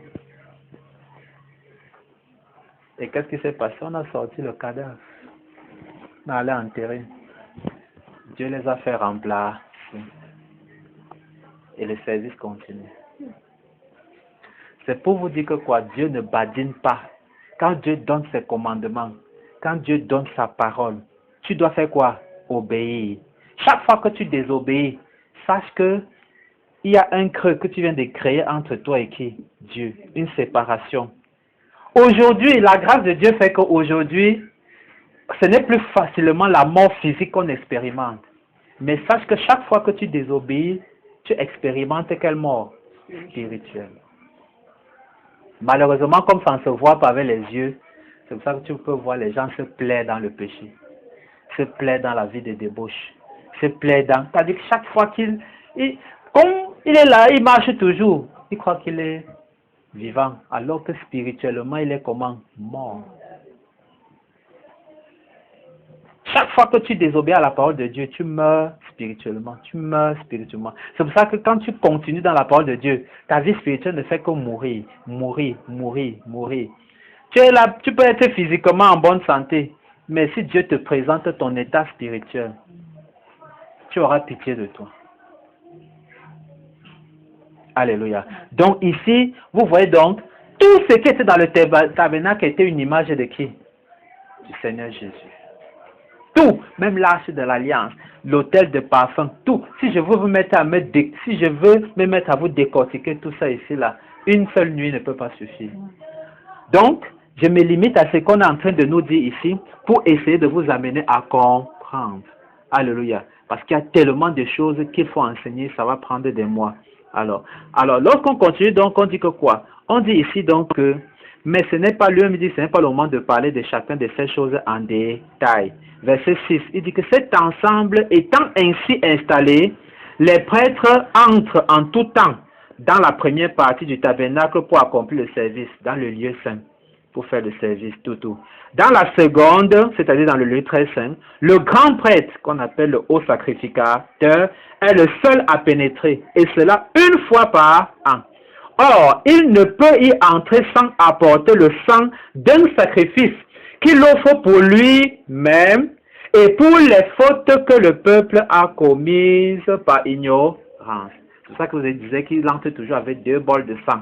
Et qu'est-ce qui s'est passé? On a sorti le cadavre, on allait enterrer. Dieu les a fait remplacer. Et le service continue. C'est pour vous dire que quoi? Dieu ne badine pas. Quand Dieu donne ses commandements, quand Dieu donne sa parole, tu dois faire quoi? Obéir. Chaque fois que tu désobéis, sache que il y a un creux que tu viens de créer entre toi et qui? Dieu. Une séparation. Aujourd'hui, la grâce de Dieu fait qu'aujourd'hui, ce n'est plus facilement la mort physique qu'on expérimente. Mais sache que chaque fois que tu désobéis, tu expérimentes quelle mort? Spirituelle. Malheureusement, comme ça ne se voit pas avec les yeux, c'est pour ça que tu peux voir les gens se plaire dans le péché, se plaire dans la vie de débauche, se plaire dans... C'est-à-dire que chaque fois comme il est là, il marche toujours, il croit qu'il est vivant, alors que spirituellement, il est comment? Mort. Chaque fois que tu désobéis à la parole de Dieu, tu meurs spirituellement. Tu meurs spirituellement. C'est pour ça que quand tu continues dans la parole de Dieu, ta vie spirituelle ne fait que mourir, mourir, mourir, mourir. Tu es là, tu peux être physiquement en bonne santé, mais si Dieu te présente ton état spirituel, tu auras pitié de toi. Alléluia. Donc ici, vous voyez donc, tout ce qui était dans le tabernacle était une image de qui? Du Seigneur Jésus. Tout, même l'arche de l'alliance, l'autel de parfum, tout. Si je veux me mettre à vous décortiquer tout ça ici là, une seule nuit ne peut pas suffire. Donc, je me limite à ce qu'on est en train de nous dire ici pour essayer de vous amener à comprendre. Alléluia. Parce qu'il y a tellement de choses qu'il faut enseigner, ça va prendre des mois. Alors, lorsqu'on continue, donc, on dit que quoi? On dit ici donc que, mais ce n'est pas lui-même, dit, ce n'est pas le moment de parler de chacun de ces choses en détail. Verset 6, il dit que cet ensemble étant ainsi installé, les prêtres entrent en tout temps dans la première partie du tabernacle pour accomplir le service, dans le lieu saint, pour faire le service, tout. Dans la seconde, c'est-à-dire dans le lieu très saint, le grand prêtre, qu'on appelle le haut sacrificateur, est le seul à pénétrer, et cela une fois par an. Or, il ne peut y entrer sans apporter le sang d'un sacrifice qu'il offre pour lui-même et pour les fautes que le peuple a commises par ignorance. C'est pour ça que vous disiez qu'il entre toujours avec 2 bols de sang.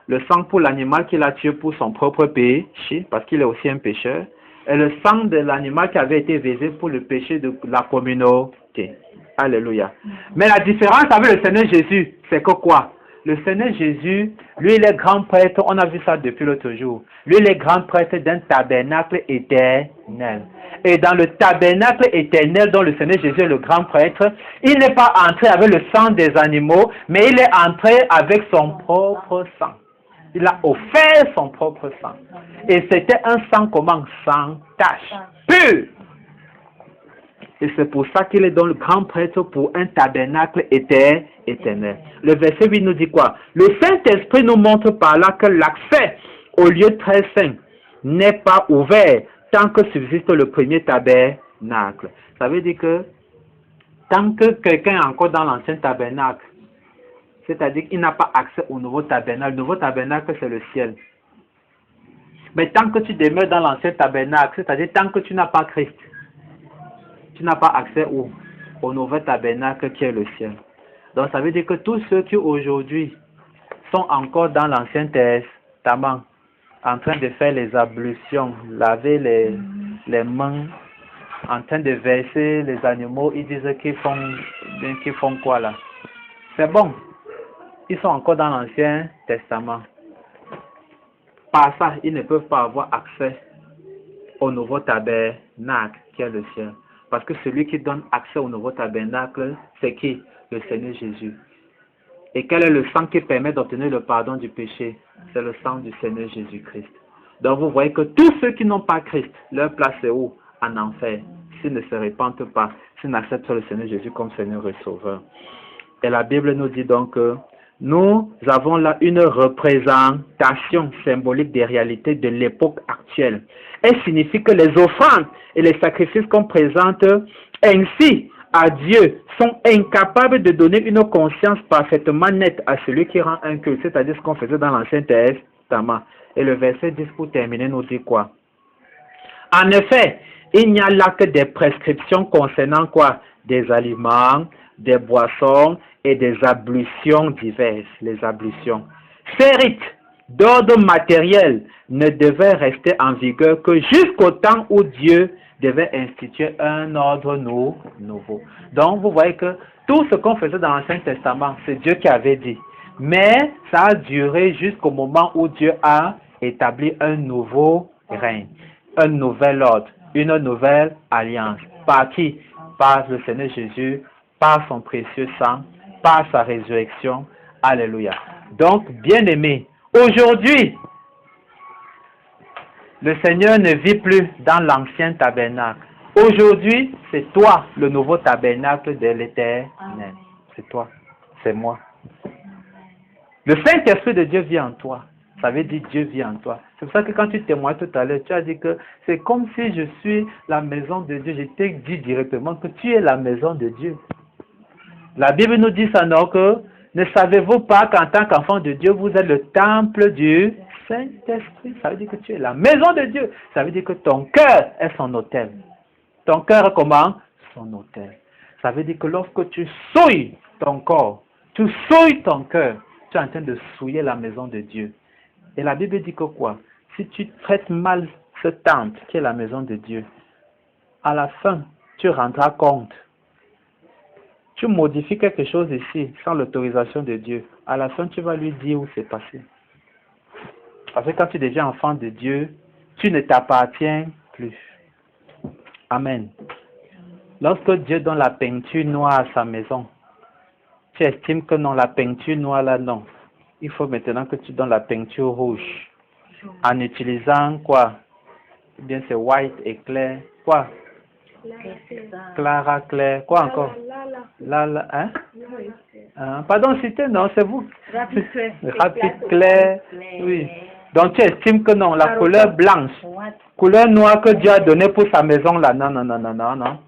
Le sang pour l'animal qu'il a tué pour son propre péché, parce qu'il est aussi un pécheur, et le sang de l'animal qui avait été visé pour le péché de la communauté. vérité. Alléluia. Mais la différence avec le Seigneur Jésus, c'est que quoi? Le Seigneur Jésus, lui, il est grand prêtre, on a vu ça depuis l'autre jour. Lui, il est grand prêtre d'un tabernacle éternel. Et dans le tabernacle éternel dont le Seigneur Jésus est le grand prêtre, il n'est pas entré avec le sang des animaux, mais il est entré avec son propre sang. Il a offert son propre sang. Et c'était un sang comment? Sans tache, pur. Et c'est pour ça qu'il est dans le grand prêtre pour un tabernacle éternel. Le verset 8 nous dit quoi? Le Saint-Esprit nous montre par là que l'accès au lieu très saint n'est pas ouvert tant que subsiste le premier tabernacle. Ça veut dire que tant que quelqu'un est encore dans l'ancien tabernacle, c'est-à-dire qu'il n'a pas accès au nouveau tabernacle. Le nouveau tabernacle, c'est le ciel. Mais tant que tu demeures dans l'ancien tabernacle, c'est-à-dire tant que tu n'as pas Christ, tu n'as pas accès au nouveau tabernacle qui est le ciel. Donc ça veut dire que tous ceux qui aujourd'hui sont encore dans l'Ancien Testament, en train de faire les ablutions, laver les mains, en train de verser les animaux, ils disent qu'ils font quoi là? C'est bon. Ils sont encore dans l'Ancien Testament. Par ça, ils ne peuvent pas avoir accès au nouveau tabernacle qui est le ciel. Parce que celui qui donne accès au nouveau tabernacle, c'est qui? Le Seigneur Jésus. Et quel est le sang qui permet d'obtenir le pardon du péché? C'est le sang du Seigneur Jésus-Christ. Donc vous voyez que tous ceux qui n'ont pas Christ, leur place est où? En enfer. S'ils ne se répandent pas, s'ils n'acceptent pas le Seigneur Jésus comme Seigneur et Sauveur. Et la Bible nous dit donc que nous avons là une représentation symbolique des réalités de l'époque actuelle. Elle signifie que les offrandes et les sacrifices qu'on présente ainsi à Dieu sont incapables de donner une conscience parfaitement nette à celui qui rend un culte, c'est-à-dire ce qu'on faisait dans l'Ancien Testament. Et le verset 10 pour terminer nous dit quoi? En effet, il n'y a là que des prescriptions concernant quoi? Des aliments, des boissons et des ablutions diverses, les ablutions. Ces rites d'ordre matériel ne devaient rester en vigueur que jusqu'au temps où Dieu devait instituer un ordre nouveau. Donc, vous voyez que tout ce qu'on faisait dans l'Ancien Testament, c'est Dieu qui avait dit. Mais ça a duré jusqu'au moment où Dieu a établi un nouveau règne, un nouvel ordre, une nouvelle alliance. Par qui? Par le Seigneur Jésus, par son précieux sang, par sa résurrection. Alléluia. Donc, bien-aimés, aujourd'hui, le Seigneur ne vit plus dans l'ancien tabernacle. Aujourd'hui, c'est toi, le nouveau tabernacle de l'Éternel. C'est toi, c'est moi. Le Saint-Esprit de Dieu vit en toi. Ça veut dire Dieu vit en toi. C'est pour ça que quand tu témoignes tout à l'heure, tu as dit que c'est comme si je suis la maison de Dieu. Je t'ai dit directement que tu es la maison de Dieu. La Bible nous dit ça, non, que ne savez-vous pas qu'en tant qu'enfant de Dieu, vous êtes le temple du Saint-Esprit? Ça veut dire que tu es la maison de Dieu. Ça veut dire que ton cœur est son autel. Ton cœur est comment? Son autel. Ça veut dire que lorsque tu souilles ton corps, tu souilles ton cœur, tu es en train de souiller la maison de Dieu. Et la Bible dit que quoi? Si tu traites mal ce temple qui est la maison de Dieu, à la fin, tu rendras compte. Tu modifies quelque chose ici sans l'autorisation de Dieu. À la fin, tu vas lui dire où c'est passé. Parce que quand tu deviens enfant de Dieu, tu ne t'appartiens plus. Amen. Lorsque Dieu donne la peinture noire à sa maison, tu estimes que non, la peinture noire là, non. Il faut maintenant que tu donnes la peinture rouge. En utilisant quoi? Eh bien, c'est white et clair. Quoi? Clara, clair. Quoi encore? Hein? Pardon, cité, non, c'est vous. Rapide, clair. Oui. Donc tu estimes que non, la couleur blanche, couleur noire que Dieu a donnée pour sa maison là, non.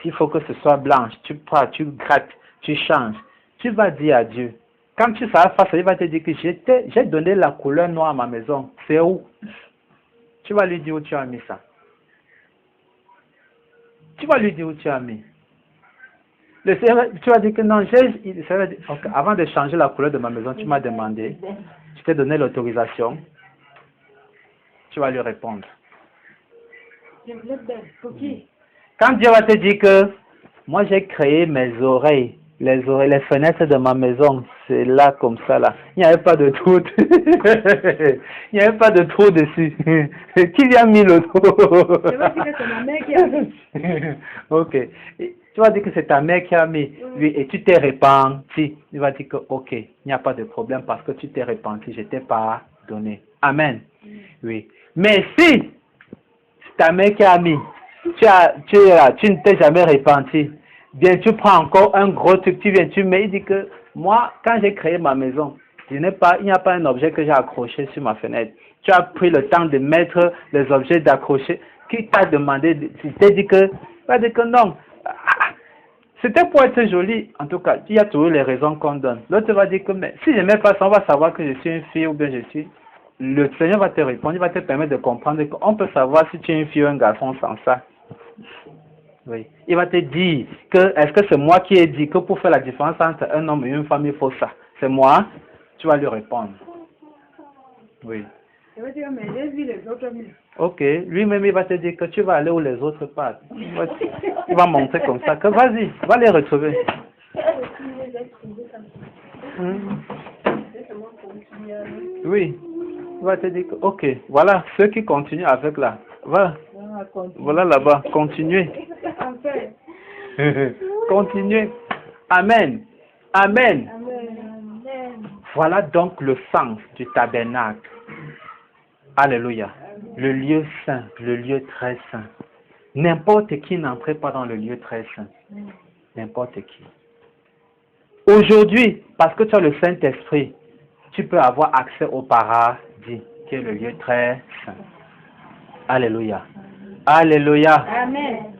Il faut que ce soit blanche. Tu prends, tu grattes, tu changes. Tu vas dire à Dieu. Quand tu seras face à lui, il va te dire que j'ai donné la couleur noire à ma maison. C'est où? Tu vas lui dire où tu as mis ça. Tu vas lui dire où tu as mis. Tu vas dire que non, avant de changer la couleur de ma maison, tu m'as demandé, je t'ai donné l'autorisation. Tu vas lui répondre. Quand Dieu va te dire que Moi, j'ai créé mes oreilles. Les oreilles, les fenêtres de ma maison, c'est là comme ça là. Il n'y avait pas de trou. Il n'y avait pas de trou dessus. Qui lui a mis le trou? Je vais dire que c'est ma mère qui a mis. Ok. Tu vas dire que c'est ta mère qui a mis. Oui, et tu t'es repenti. Tu vas dire que ok, il n'y a pas de problème parce que tu t'es repenti, je t'ai pardonné. Amen. Oui. Mais si c'est ta mère qui a mis, tu ne t'es jamais repenti. Bien, tu prends encore un gros truc, tu viens, tu mets, il dit que moi, quand j'ai créé ma maison, il n'y a pas un objet que j'ai accroché sur ma fenêtre. Tu as pris le temps de mettre les objets d'accrocher. Qui t'a demandé, tu t'es dit que, non. C'était pour être joli. En tout cas, il y a toujours les raisons qu'on donne. L'autre va dire que, mais si je ne mets pas ça, on va savoir que je suis une fille ou bien je suis. Le Seigneur va te répondre, il va te permettre de comprendre qu'on peut savoir si tu es une fille ou un garçon sans ça. Oui. Il va te dire que est-ce que c'est moi qui ai dit que pour faire la différence entre un homme et une femme, il faut ça. C'est moi. Tu vas lui répondre. Oui. Je vais dire, mais j'ai vu les autres. Ok. Lui-même, il va te dire que tu vas aller où les autres partent. Il va montrer comme ça que vas-y, va les retrouver. Oui. Il va te dire que, ok, voilà ceux qui continuent avec là. Voilà là-bas. Continuez. Continuez. Amen. Amen. Voilà donc le sens du tabernacle. Alléluia. Le lieu saint, le lieu très saint. N'importe qui n'entrait pas dans le lieu très saint. N'importe qui. Aujourd'hui, parce que tu as le Saint-Esprit, tu peux avoir accès au paradis, qui est le lieu très saint. Alléluia. Alléluia. Amen.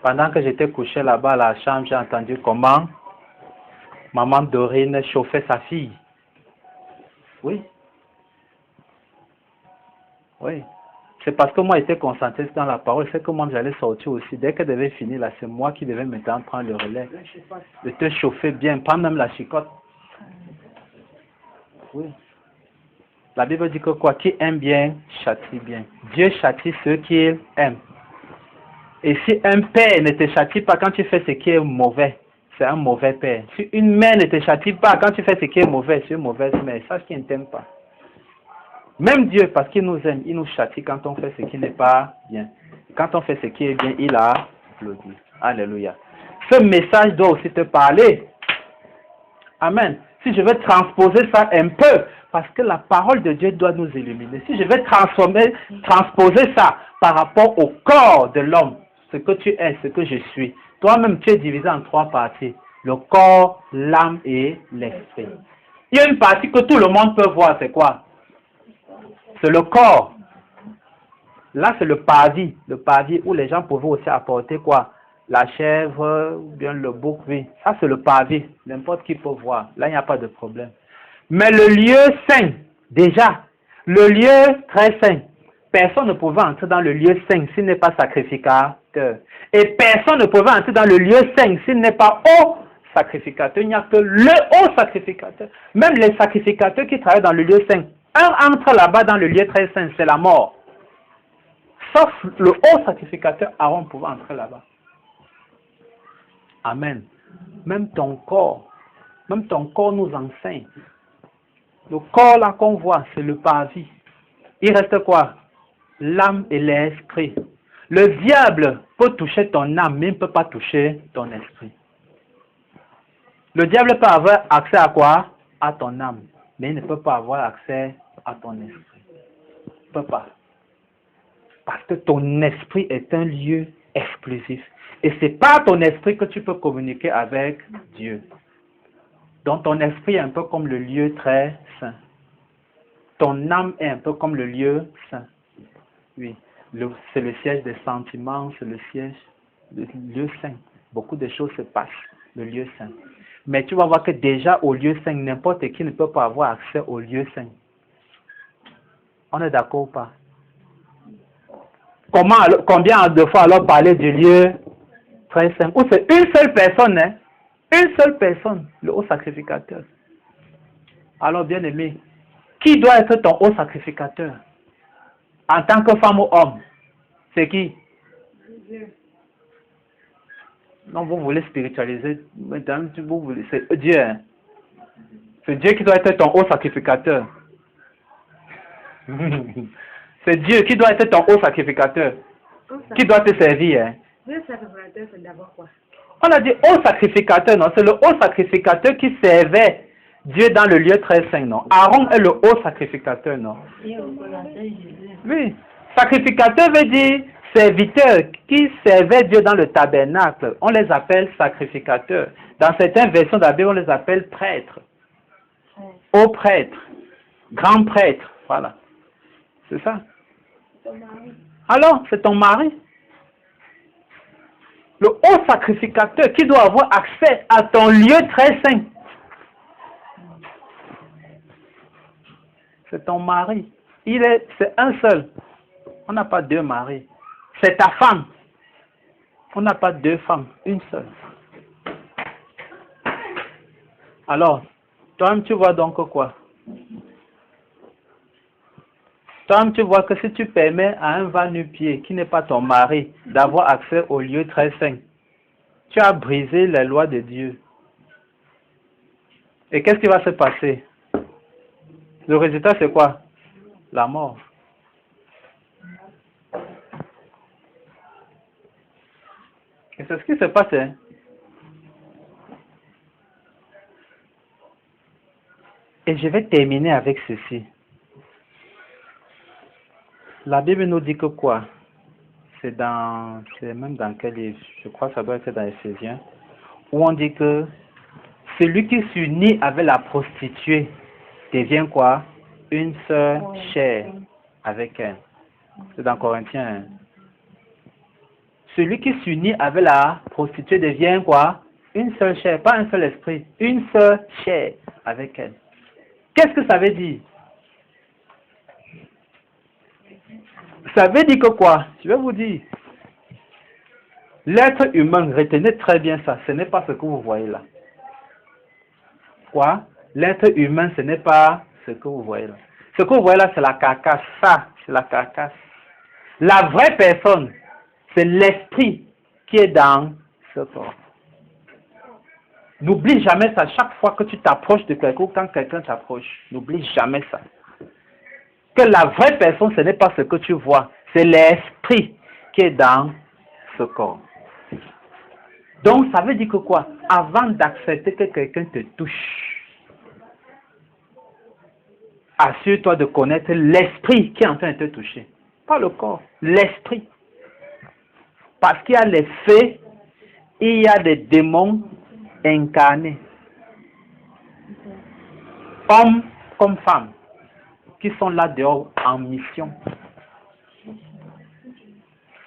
Pendant que j'étais couché là-bas à la chambre, j'ai entendu comment maman Dorine chauffait sa fille. Oui. Oui. C'est parce que moi j'étais concentré dans la parole, c'est que moi j'allais sortir aussi. Dès qu'elle devait finir là, c'est moi qui devais maintenant prendre le relais. De te chauffer bien, pas même la chicotte. Oui. La Bible dit que quoi? Qui aime bien, châtie bien. Dieu châtie ceux qu'il aime. Et si un père ne te châtie pas quand tu fais ce qui est mauvais, c'est un mauvais père. Si une mère ne te châtie pas quand tu fais ce qui est mauvais, c'est une mauvaise mère. Sache qu'il ne t'aime pas. Même Dieu, parce qu'il nous aime, il nous châtie quand on fait ce qui n'est pas bien. Quand on fait ce qui est bien, il applaudit. Alléluia. Ce message doit aussi te parler. Amen. Si je vais transposer ça un peu, parce que la parole de Dieu doit nous illuminer. Si je vais transposer ça par rapport au corps de l'homme, ce que tu es, ce que je suis. Toi-même, tu es divisé en 3 parties. Le corps, l'âme et l'esprit. Il y a une partie que tout le monde peut voir, c'est quoi? C'est le corps. Là, c'est le parvis où les gens pouvaient aussi apporter quoi? La chèvre, ou bien le bouc, oui. Ça, c'est le parvis. N'importe qui peut voir. Là, il n'y a pas de problème. Mais le lieu saint, déjà, le lieu très saint, personne ne pouvait entrer dans le lieu saint s'il n'est pas sacrificateur. Et personne ne pouvait entrer dans le lieu saint s'il n'est pas haut sacrificateur. Il n'y a que le haut sacrificateur. Même les sacrificateurs qui travaillent dans le lieu saint, un entre là-bas dans le lieu très saint, c'est la mort. Sauf le haut sacrificateur, Aaron pouvait entrer là-bas. Amen. Même ton corps nous enseigne. Le corps là qu'on voit, c'est le parvis. Il reste quoi? L'âme et l'esprit. Le diable peut toucher ton âme, mais il ne peut pas toucher ton esprit. Le diable peut avoir accès à quoi? À ton âme, mais il ne peut pas avoir accès à ton esprit. Il ne peut pas. Parce que ton esprit est un lieu exclusif. Et c'est par ton esprit que tu peux communiquer avec Dieu. Donc ton esprit est un peu comme le lieu très saint. Ton âme est un peu comme le lieu saint. Oui, c'est le siège des sentiments, c'est le lieu saint. Beaucoup de choses se passent, le lieu saint. Mais tu vas voir que déjà au lieu saint, n'importe qui ne peut pas avoir accès au lieu saint. On est d'accord ou pas? Combien de fois alors parler du lieu très saint? Ou c'est une seule personne, hein? Une seule personne, le haut sacrificateur. Alors, bien aimé, qui doit être ton haut sacrificateur? En tant que femme ou homme? C'est qui? Non, vous voulez spiritualiser. Maintenant, vous voulez, c'est Dieu. Hein. C'est Dieu qui doit être ton haut sacrificateur. C'est Dieu qui doit être ton haut sacrificateur. Qui doit te servir. Hein. Le sacrificateur, c'est d'abord quoi? On a dit haut sacrificateur, non? C'est le haut sacrificateur qui servait Dieu dans le lieu très saint, non? Aaron est le haut sacrificateur, non? Oui. Sacrificateur veut dire serviteur qui servait Dieu dans le tabernacle. On les appelle sacrificateurs. Dans certaines versions de la Bible, on les appelle prêtres. Haut prêtre. Grand prêtre. Voilà. C'est ça. Alors, c'est ton mari. Le haut sacrificateur qui doit avoir accès à ton lieu très saint. C'est ton mari. C'est un seul. On n'a pas deux maris. C'est ta femme. On n'a pas deux femmes, une seule. Alors, toi-même tu vois donc quoi? Toi-même tu vois que si tu permets à un va-nu-pied qui n'est pas ton mari d'avoir accès au lieu très saint, tu as brisé les lois de Dieu. Et qu'est-ce qui va se passer? Le résultat c'est quoi? La mort. Et c'est ce qui se passe. Hein? Et je vais terminer avec ceci. La Bible nous dit que quoi? C'est même dans quel livre? Je crois que ça doit être dans Éphésiens. Où on dit que celui qui s'unit avec la prostituée devient quoi? Une seule chair avec elle. C'est dans Corinthiens. Celui qui s'unit avec la prostituée devient quoi? Une seule chair, pas un seul esprit. Une seule chair avec elle. Qu'est-ce que ça veut dire? Ça veut dire que quoi? Je vais vous dire. L'être humain, retenez très bien ça, ce n'est pas ce que vous voyez là. Quoi? L'être humain, ce n'est pas ce que vous voyez là. Ce que vous voyez là, c'est la carcasse. Ça, c'est la carcasse. La vraie personne, c'est l'esprit qui est dans ce corps. N'oublie jamais ça. Chaque fois que tu t'approches de quelqu'un ou quand quelqu'un t'approche, n'oublie jamais ça. Que la vraie personne, ce n'est pas ce que tu vois. C'est l'esprit qui est dans ce corps. Donc, ça veut dire que quoi? Avant d'accepter que quelqu'un te touche, assure-toi de connaître l'esprit qui est en train de te toucher. Pas le corps, l'esprit. Parce qu'il y a les fées, il y a des démons incarnés. Hommes comme femmes, qui sont là dehors en mission.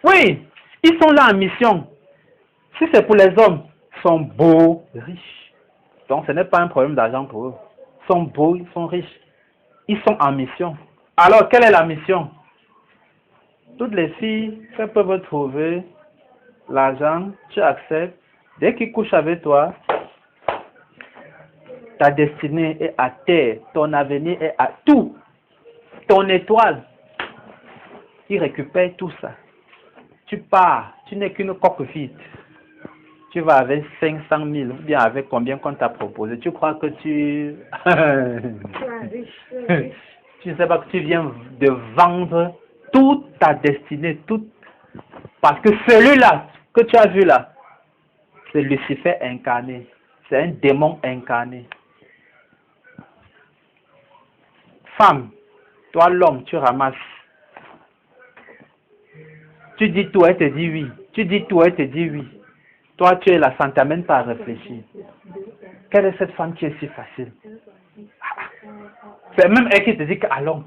Oui, ils sont là en mission. Si c'est pour les hommes, ils sont beaux, riches. Donc ce n'est pas un problème d'argent pour eux. Ils sont beaux, ils sont riches. Ils sont en mission. Alors, quelle est la mission? Toutes les filles, elles peuvent trouver l'argent, tu acceptes. Dès qu'ils couchent avec toi, ta destinée est à terre, ton avenir est à tout. Ton étoile, il récupère tout ça. Tu pars, tu n'es qu'une coque vide. Tu vas avec 500 000, ou bien avec combien qu'on t'a proposé. Tu crois que tu... Tu ne sais pas que tu viens de vendre toute ta destinée, toute... Parce que celui-là que tu as vu là, c'est Lucifer incarné. C'est un démon incarné. Femme, toi l'homme, tu ramasses. Tu dis tout, elle te dit oui. Tu dis tout, elle te dit oui. Toi, tu es là, ça ne t'amène pas à réfléchir. Quelle est cette femme qui est si facile? C'est même elle qui te dit qu'allons.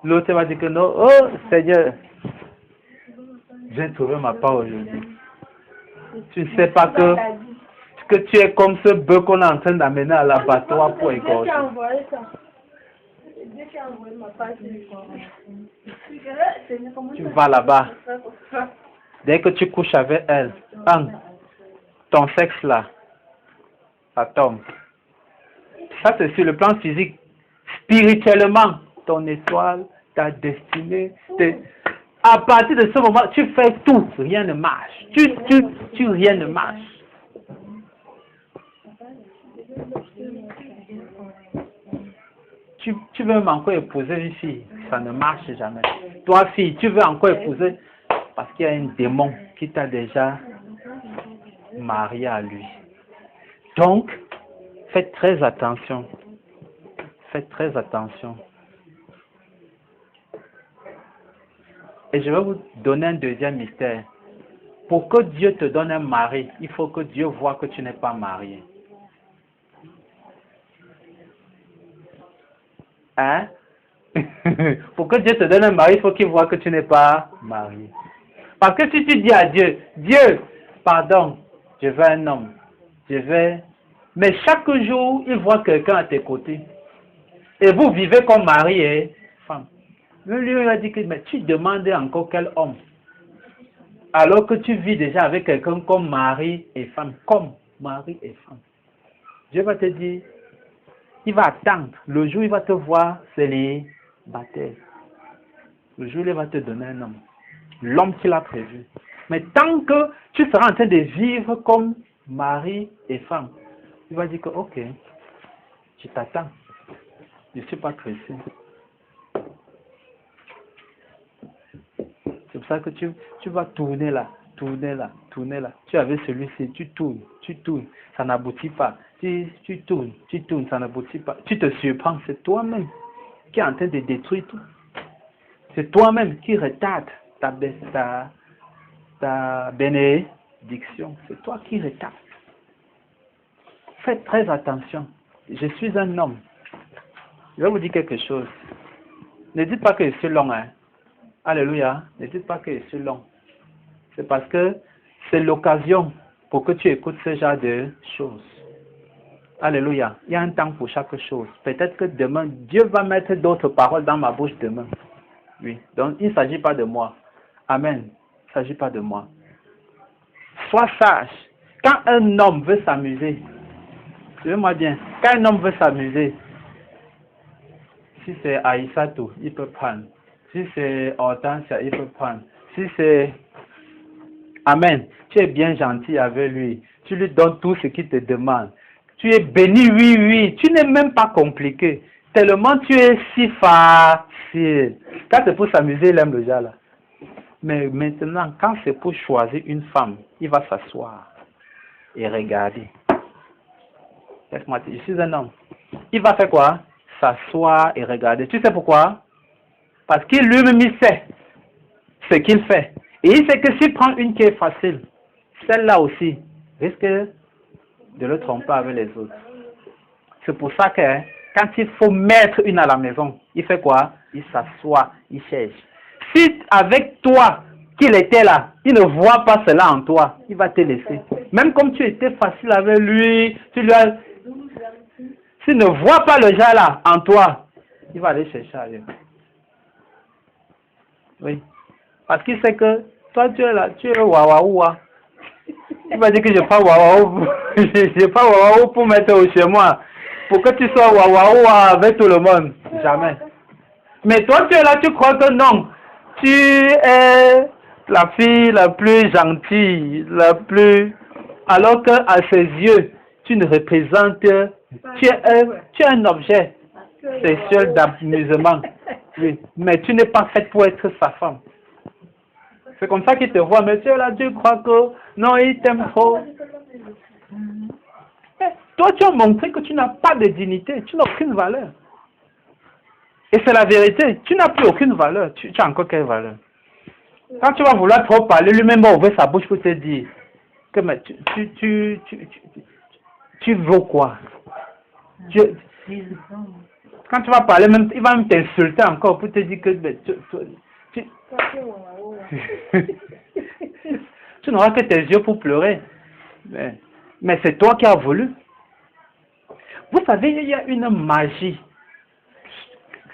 L'autre va dire que non. Oh Seigneur, j'ai trouvé ma part aujourd'hui. Tu ne sais pas que tu es comme ce bœuf qu'on est en train d'amener à l'abattoir pour égorger. Tu vas là-bas. Dès que tu couches avec elle, ton sexe là, ça tombe. Ça c'est sur le plan physique. Spirituellement, ton étoile, ta destinée, À partir de ce moment, tu fais tout, rien ne marche. Rien ne marche. Tu veux encore épouser une fille, ça ne marche jamais. Toi, fille, tu veux encore épouser parce qu'il y a un démon qui t'a déjà marié à lui. Donc, faites très attention. Faites très attention. Et je vais vous donner un deuxième mystère. Pour que Dieu te donne un mari, il faut que Dieu voie que tu n'es pas marié. Hein? Pour que Dieu te donne un mari, il faut qu'il voie que tu n'es pas marié. Parce que si tu dis à Dieu, Dieu, pardon, je veux un homme, mais chaque jour, il voit quelqu'un à tes côtés. Et vous vivez comme mari et femme. Lui, il a dit que mais tu demandais encore quel homme. Alors que tu vis déjà avec quelqu'un comme mari et femme. Comme mari et femme. Dieu va te dire, il va attendre. Le jour où il va te voir, c'est les baptêmes. Le jour où il va te donner un homme. L'homme qu'il a prévu. Mais tant que tu seras en train de vivre comme mari et femme, il va dire que ok, je t'attends. Je ne suis pas pressé. C'est pour ça que tu vas tourner là, tourner là, tourner là. Tu avais celui-ci, tu tournes, ça n'aboutit pas. Tu tournes, ça n'aboutit pas. Tu te surprends, c'est toi-même qui est en train de détruire tout. C'est toi-même qui retarde ta bénédiction. C'est toi qui retarde. Faites très attention. Je suis un homme. Je vais vous dire quelque chose. Ne dites pas que je suis long, hein. Alléluia. Ne dites pas que je suis long. C'est parce que c'est l'occasion pour que tu écoutes ce genre de choses. Alléluia. Il y a un temps pour chaque chose. Peut-être que demain, Dieu va mettre d'autres paroles dans ma bouche demain. Oui. Donc, il ne s'agit pas de moi. Amen. Il ne s'agit pas de moi. Sois sage. Quand un homme veut s'amuser, suivez-moi bien, quand un homme veut s'amuser, si c'est Aïssatou, il peut prendre. Si c'est Hortensia, il peut prendre. Si c'est... Amen. Tu es bien gentil avec lui. Tu lui donnes tout ce qu'il te demande. Tu es béni, oui, oui. Tu n'es même pas compliqué. Tellement tu es si facile. Quand c'est pour s'amuser, il aime le genre là. Mais maintenant, quand c'est pour choisir une femme, il va s'asseoir et regarder. Laisse-moi dire, je suis un homme. Il va faire quoi? S'asseoir et regarder. Tu sais pourquoi? Parce qu'il lui-même il sait ce qu'il fait. Et il sait que s'il prend une qui est facile, celle-là aussi risque de le tromper avec les autres. C'est pour ça que quand il faut mettre une à la maison, il fait quoi? Il s'assoit, il cherche. Si avec toi qu'il était là, il ne voit pas cela en toi, il va te laisser. Même comme tu étais facile avec lui, tu lui as... S'il ne voit pas le genre là en toi, il va aller chercher ailleurs. Oui. Parce qu'il sait que toi tu es là, tu es wawaoua. Il va dire que je prends wawaou, je prends wawaou pour mettre chez moi. Pour que tu sois wawaoua avec tout le monde. Jamais. Mais toi tu es là, tu crois que non. Tu es la fille la plus gentille, la plus... Alors qu'à ses yeux, tu ne représentes... Tu es un objet sexuel d'amusement. Oui. Mais tu n'es pas faite pour être sa femme. C'est comme ça qu'il te voit. Mais tu es là, tu crois que... Non, il t'aime trop. Toi, tu as montré que tu n'as pas de dignité. Tu n'as aucune valeur. Et c'est la vérité. Tu n'as plus aucune valeur. Tu as encore quelle valeur? Quand tu vas vouloir trop parler, lui-même va ouvrir sa bouche pour te dire que mais tu veux quoi? Quand tu vas parler, même, il va même t'insulter encore pour te dire que tu n'auras que tes yeux pour pleurer. Mais c'est toi qui as voulu. Vous savez, il y a une magie.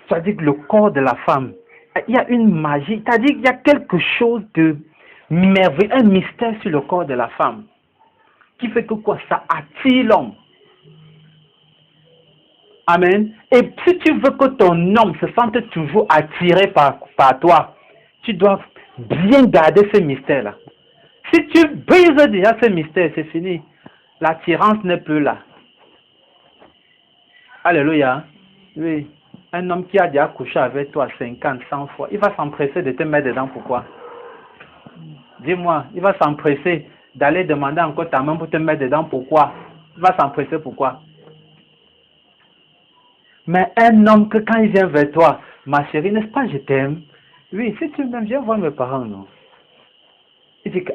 C'est-à-dire que le corps de la femme, il y a une magie. C'est-à-dire qu'il y a quelque chose de merveilleux, un mystère sur le corps de la femme. Qui fait que quoi? Ça attire l'homme. Amen. Et si tu veux que ton homme se sente toujours attiré par toi, tu dois bien garder ce mystère-là. Si tu brises déjà ce mystère, c'est fini. L'attirance n'est plus là. Alléluia. Oui. Un homme qui a déjà couché avec toi 50, 100 fois, il va s'empresser de te mettre dedans. Pourquoi? Dis-moi, il va s'empresser d'aller demander encore ta main pour te mettre dedans. Pourquoi? Il va s'empresser. Pourquoi? Mais un homme que quand il vient vers toi, ma chérie, n'est-ce pas, je t'aime? Oui, si tu m'aimes, viens voir mes parents, non? Il dit que,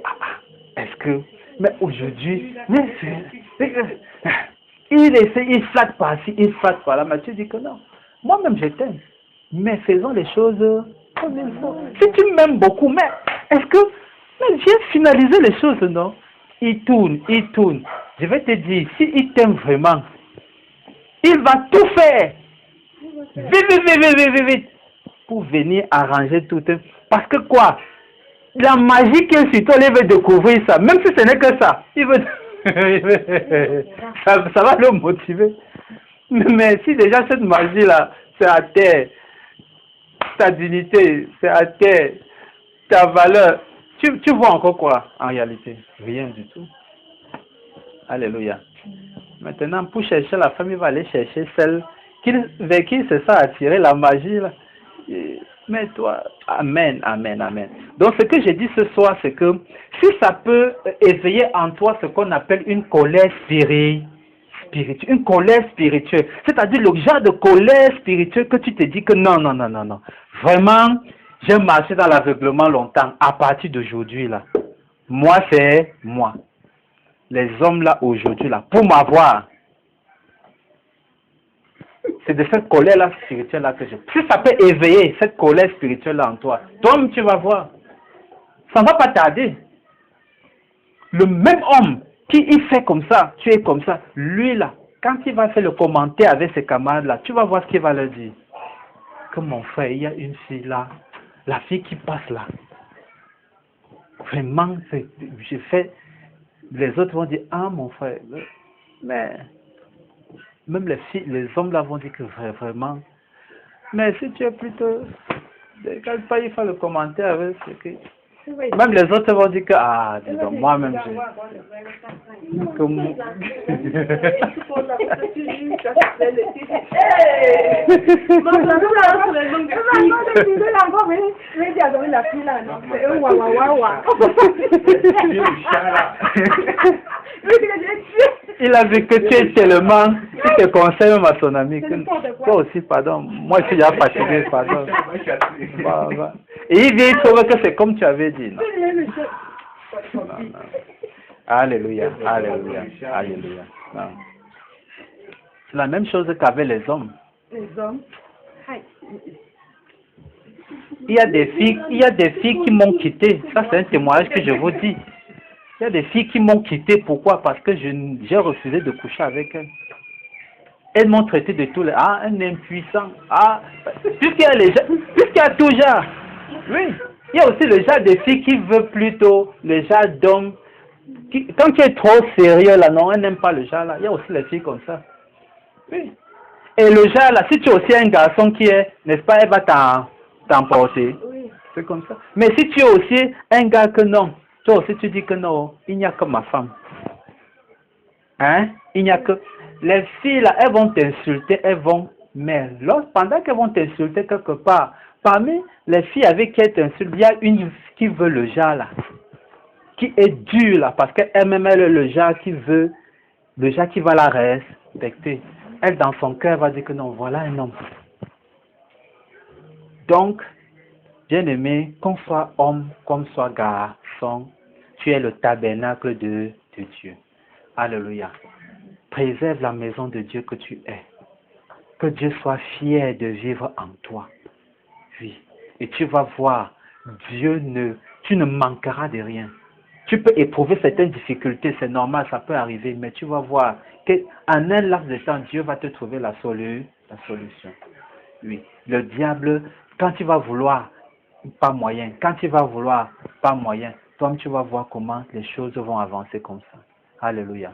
est-ce que, mais aujourd'hui, mais il essaie, il flatte par-ci, il flatte par-là, mais tu dis que non. Moi-même, je t'aime. Mais faisons les choses comme il faut. Si tu m'aimes beaucoup, mais est-ce que, mais viens finaliser les choses, non? Il tourne, il tourne. Je vais te dire, s'il t'aime vraiment, il va tout faire. Vite, pour venir arranger tout. Parce que quoi? La magie qu'il est sur toi, il veut découvrir ça. Même si ce n'est que ça. Il veut... ça va le motiver. Mais si déjà cette magie-là, c'est à terre, ta dignité, c'est à terre, ta valeur, tu vois encore quoi en réalité? Rien du tout. Alléluia. Maintenant, pour chercher la femme, il va aller chercher celle vers qui c'est ça attirer la magie là. Mais toi, amen, amen, amen. Donc ce que j'ai dit ce soir, c'est que si ça peut éveiller en toi ce qu'on appelle une colère spirituelle, une colère spirituelle, c'est-à-dire le genre de colère spirituelle que tu te dis que non, non, non, non, non. Vraiment, j'ai marché dans l'aveuglement longtemps. À partir d'aujourd'hui là, moi c'est moi. Les hommes là aujourd'hui là, pour m'avoir, c'est de cette colère-là spirituelle-là que je... Si ça peut éveiller cette colère spirituelle-là en toi, toi-même tu vas voir. Ça ne va pas tarder. Le même homme qui il fait comme ça, tu es comme ça, lui là, quand il va faire le commentaire avec ses camarades-là, tu vas voir ce qu'il va leur dire. Que mon frère, il y a une fille là, la fille qui passe là. Vraiment, je fais... Les autres vont dire, ah mon frère, mais... Même les filles, les hommes là vont dire que vraiment. Mais si tu es plutôt. Quand pas il fait le commentaire avec ce que. Même les autres vont dire que disons, moi-même j'ai. Comme. Il a vu que tu es tellement, il te conseille même à son ami. Que, toi aussi, pardon. Moi, je suis déjà fatigué, pardon. Et il vient, il trouve que c'est comme tu avais dit. Non? Non, non. Alléluia, alléluia, alléluia. C'est la même chose qu'avec les hommes. Les hommes. Il y a des filles qui m'ont quitté. Ça, c'est un témoignage que je vous dis. Il y a des filles qui m'ont quitté. Pourquoi? Parce que j'ai refusé de coucher avec elles. Elles m'ont traité de tout. Un impuissant. Puisqu'il y a tout genre. Oui. Il y a aussi le genre de filles qui veut plutôt le genre d'homme. Quand tu es trop sérieux là, non, elle n'aime pas le genre là. Il y a aussi les filles comme ça. Oui. Et le genre là, si tu es aussi un garçon qui est, n'est-ce pas, elle va t'emporter. Oui. C'est comme ça. Mais si tu es aussi un gars que non. Toi aussi, tu dis que non, il n'y a que ma femme. Hein? Il n'y a que... Les filles, là, elles vont t'insulter, elles vont... Mais pendant qu'elles vont t'insulter quelque part, parmi les filles avec qui elles t'insultent, il y a une qui veut le genre, là. Qui est dure, là, parce qu'elle-même, elle est le genre qui veut... Le genre qui va la respecter. Elle, dans son cœur, va dire que non, voilà un homme. Donc... Bien-aimé, qu'on soit homme, comme soit garçon, tu es le tabernacle de Dieu. Alléluia. Préserve la maison de Dieu que tu es. Que Dieu soit fier de vivre en toi. Oui. Et tu vas voir, tu ne manqueras de rien. Tu peux éprouver certaines difficultés, c'est normal, ça peut arriver, mais tu vas voir qu'en un laps de temps, Dieu va te trouver la solution. Oui. Le diable, quand il va vouloir, pas moyen. Quand tu vas vouloir, pas moyen. Toi, tu vas voir comment les choses vont avancer comme ça. Alléluia.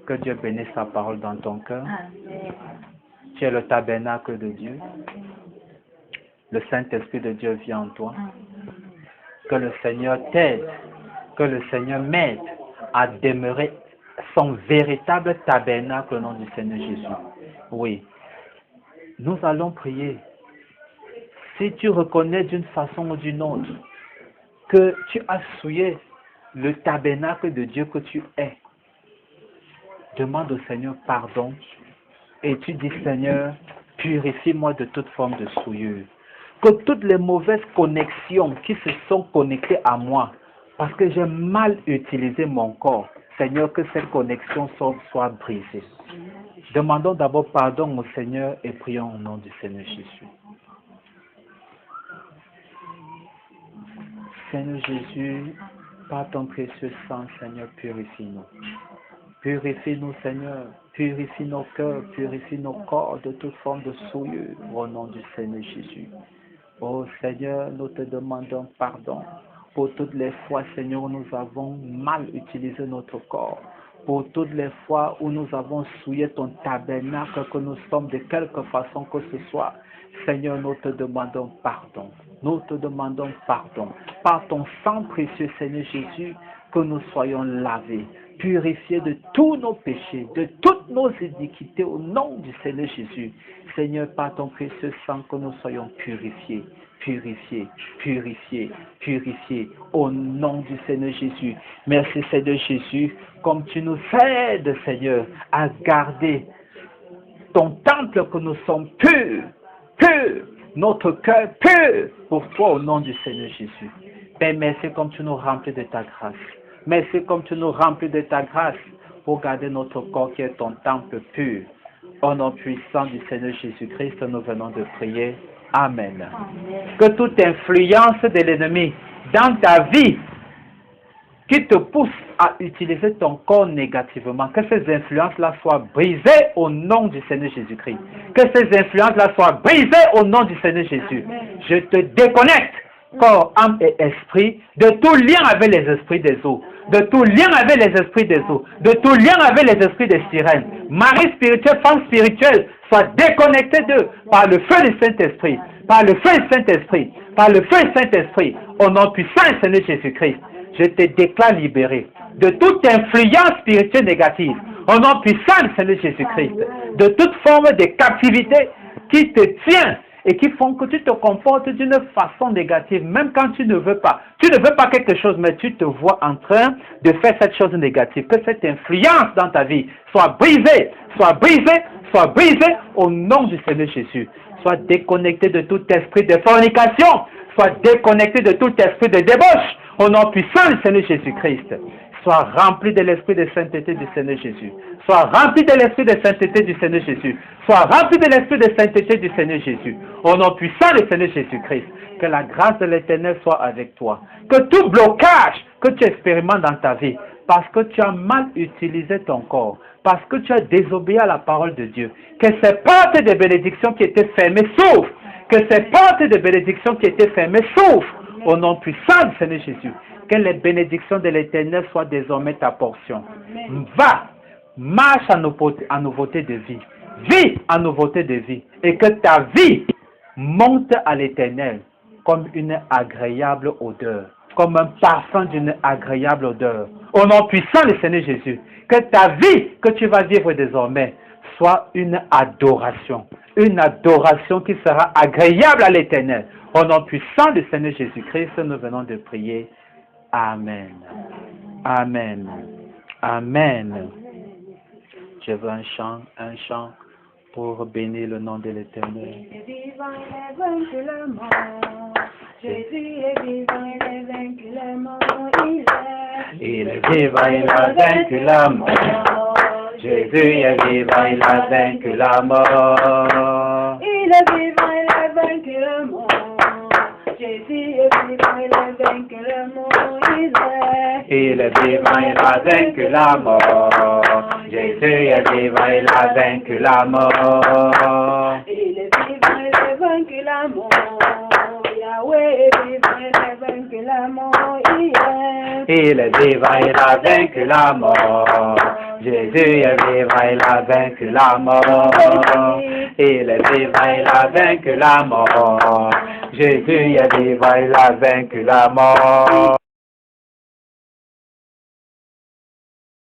Que Dieu bénisse sa parole dans ton cœur. Tu es le tabernacle de Dieu. Le Saint-Esprit de Dieu vient en toi. Que le Seigneur t'aide, que le Seigneur m'aide à demeurer son véritable tabernacle au nom du Seigneur Jésus. Oui, nous allons prier. Si tu reconnais d'une façon ou d'une autre que tu as souillé le tabernacle de Dieu que tu es, demande au Seigneur pardon et tu dis Seigneur, purifie-moi de toute forme de souillure. Que toutes les mauvaises connexions qui se sont connectées à moi, parce que j'ai mal utilisé mon corps, Seigneur, que cette connexion soit brisée. Demandons d'abord pardon au Seigneur et prions au nom du Seigneur Jésus. Seigneur Jésus, par ton précieux sang, Seigneur, purifie-nous. Purifie-nous, Seigneur. Purifie nos cœurs, purifie nos corps de toute forme de souillure au nom du Seigneur Jésus. Oh Seigneur, nous te demandons pardon pour toutes les fois, Seigneur, où nous avons mal utilisé notre corps. Pour toutes les fois où nous avons souillé ton tabernacle, que nous sommes de quelque façon que ce soit. Seigneur, nous te demandons pardon. Nous te demandons pardon. Par ton sang précieux, Seigneur Jésus, que nous soyons lavés, purifiés de tous nos péchés, de toutes nos iniquités au nom du Seigneur Jésus. Seigneur, par ton précieux sang, que nous soyons purifiés, purifiés, purifiés, purifiés au nom du Seigneur Jésus. Merci Seigneur Jésus, comme tu nous aides, Seigneur, à garder ton temple, que nous sommes purs, purs, notre cœur pur pour toi au nom du Seigneur Jésus. Père, merci comme tu nous remplis de ta grâce. Merci comme tu nous remplis de ta grâce pour garder notre corps qui est ton temple pur. Au nom puissant du Seigneur Jésus-Christ, nous venons de prier. Amen. Que toute influence de l'ennemi dans ta vie qui te pousse à utiliser ton corps négativement, que ces influences-là soient brisées au nom du Seigneur Jésus-Christ. Que ces influences-là soient brisées au nom du Seigneur Jésus. Je te déconnecte, corps, âme et esprit, de tout lien avec les esprits des eaux, de tout lien avec les esprits des eaux, de tout lien avec les esprits des sirènes. Mari spirituel, femme spirituelle, soient déconnectés d'eux par le feu du Saint-Esprit, par le feu du Saint-Esprit, par le feu du Saint-Esprit, au nom puissant du Seigneur Jésus-Christ. Je te déclare libéré de toute influence spirituelle négative, au nom puissant du Seigneur Jésus-Christ, de toute forme de captivité qui te tient et qui font que tu te comportes d'une façon négative, même quand tu ne veux pas. Tu ne veux pas quelque chose, mais tu te vois en train de faire cette chose négative. Que cette influence dans ta vie soit brisée, soit brisée, soit brisée au nom du Seigneur Jésus. Sois déconnecté de tout esprit de fornication, sois déconnecté de tout esprit de débauche, au nom puissant du Seigneur Jésus-Christ. Sois rempli de l'esprit de sainteté du Seigneur Jésus. Sois rempli de l'esprit de sainteté du Seigneur Jésus. Sois rempli de l'esprit de sainteté du Seigneur Jésus. Au nom puissant du Seigneur Jésus-Christ. Que la grâce de l'Éternel soit avec toi. Que tout blocage que tu expérimentes dans ta vie, parce que tu as mal utilisé ton corps, parce que tu as désobéi à la parole de Dieu, que ces portes de bénédiction qui étaient fermées s'ouvrent. Que ces portes de bénédiction qui étaient fermées s'ouvrent. Au nom puissant du Seigneur Jésus. Que les bénédictions de l'Éternel soient désormais ta portion. Va, marche en nouveauté de vie. Vis en nouveauté de vie. Et que ta vie monte à l'Éternel comme une agréable odeur. Comme un parfum d'une agréable odeur. Au nom puissant du Seigneur Jésus. Que ta vie que tu vas vivre désormais soit une adoration. Une adoration qui sera agréable à l'Éternel. Au nom puissant du Seigneur Jésus-Christ, nous venons de prier. Amen. Amen. Amen. Je veux un chant pour bénir le nom de l'Éternel. Jésus est vivant, il est vaincu le mort, Il est vivant, il a vaincu la mort. Jésus est vivant, il a vaincu la mort. Il est vivant, il a vaincu le mort. Jésus est vivant, il a vaincu le mort, il est vivant, il a vaincu la mort. Jésus est vivant, il a vaincu la mort. Il est vivant, il a vaincu la mort. Yahweh est vivant, il a vaincu la mort, il est vivant, il a vaincu la mort. Jésus est vivant, il a vaincu la mort. Il est vivant, il a vaincu la mort. Jésus est vivant, il a vaincu la mort.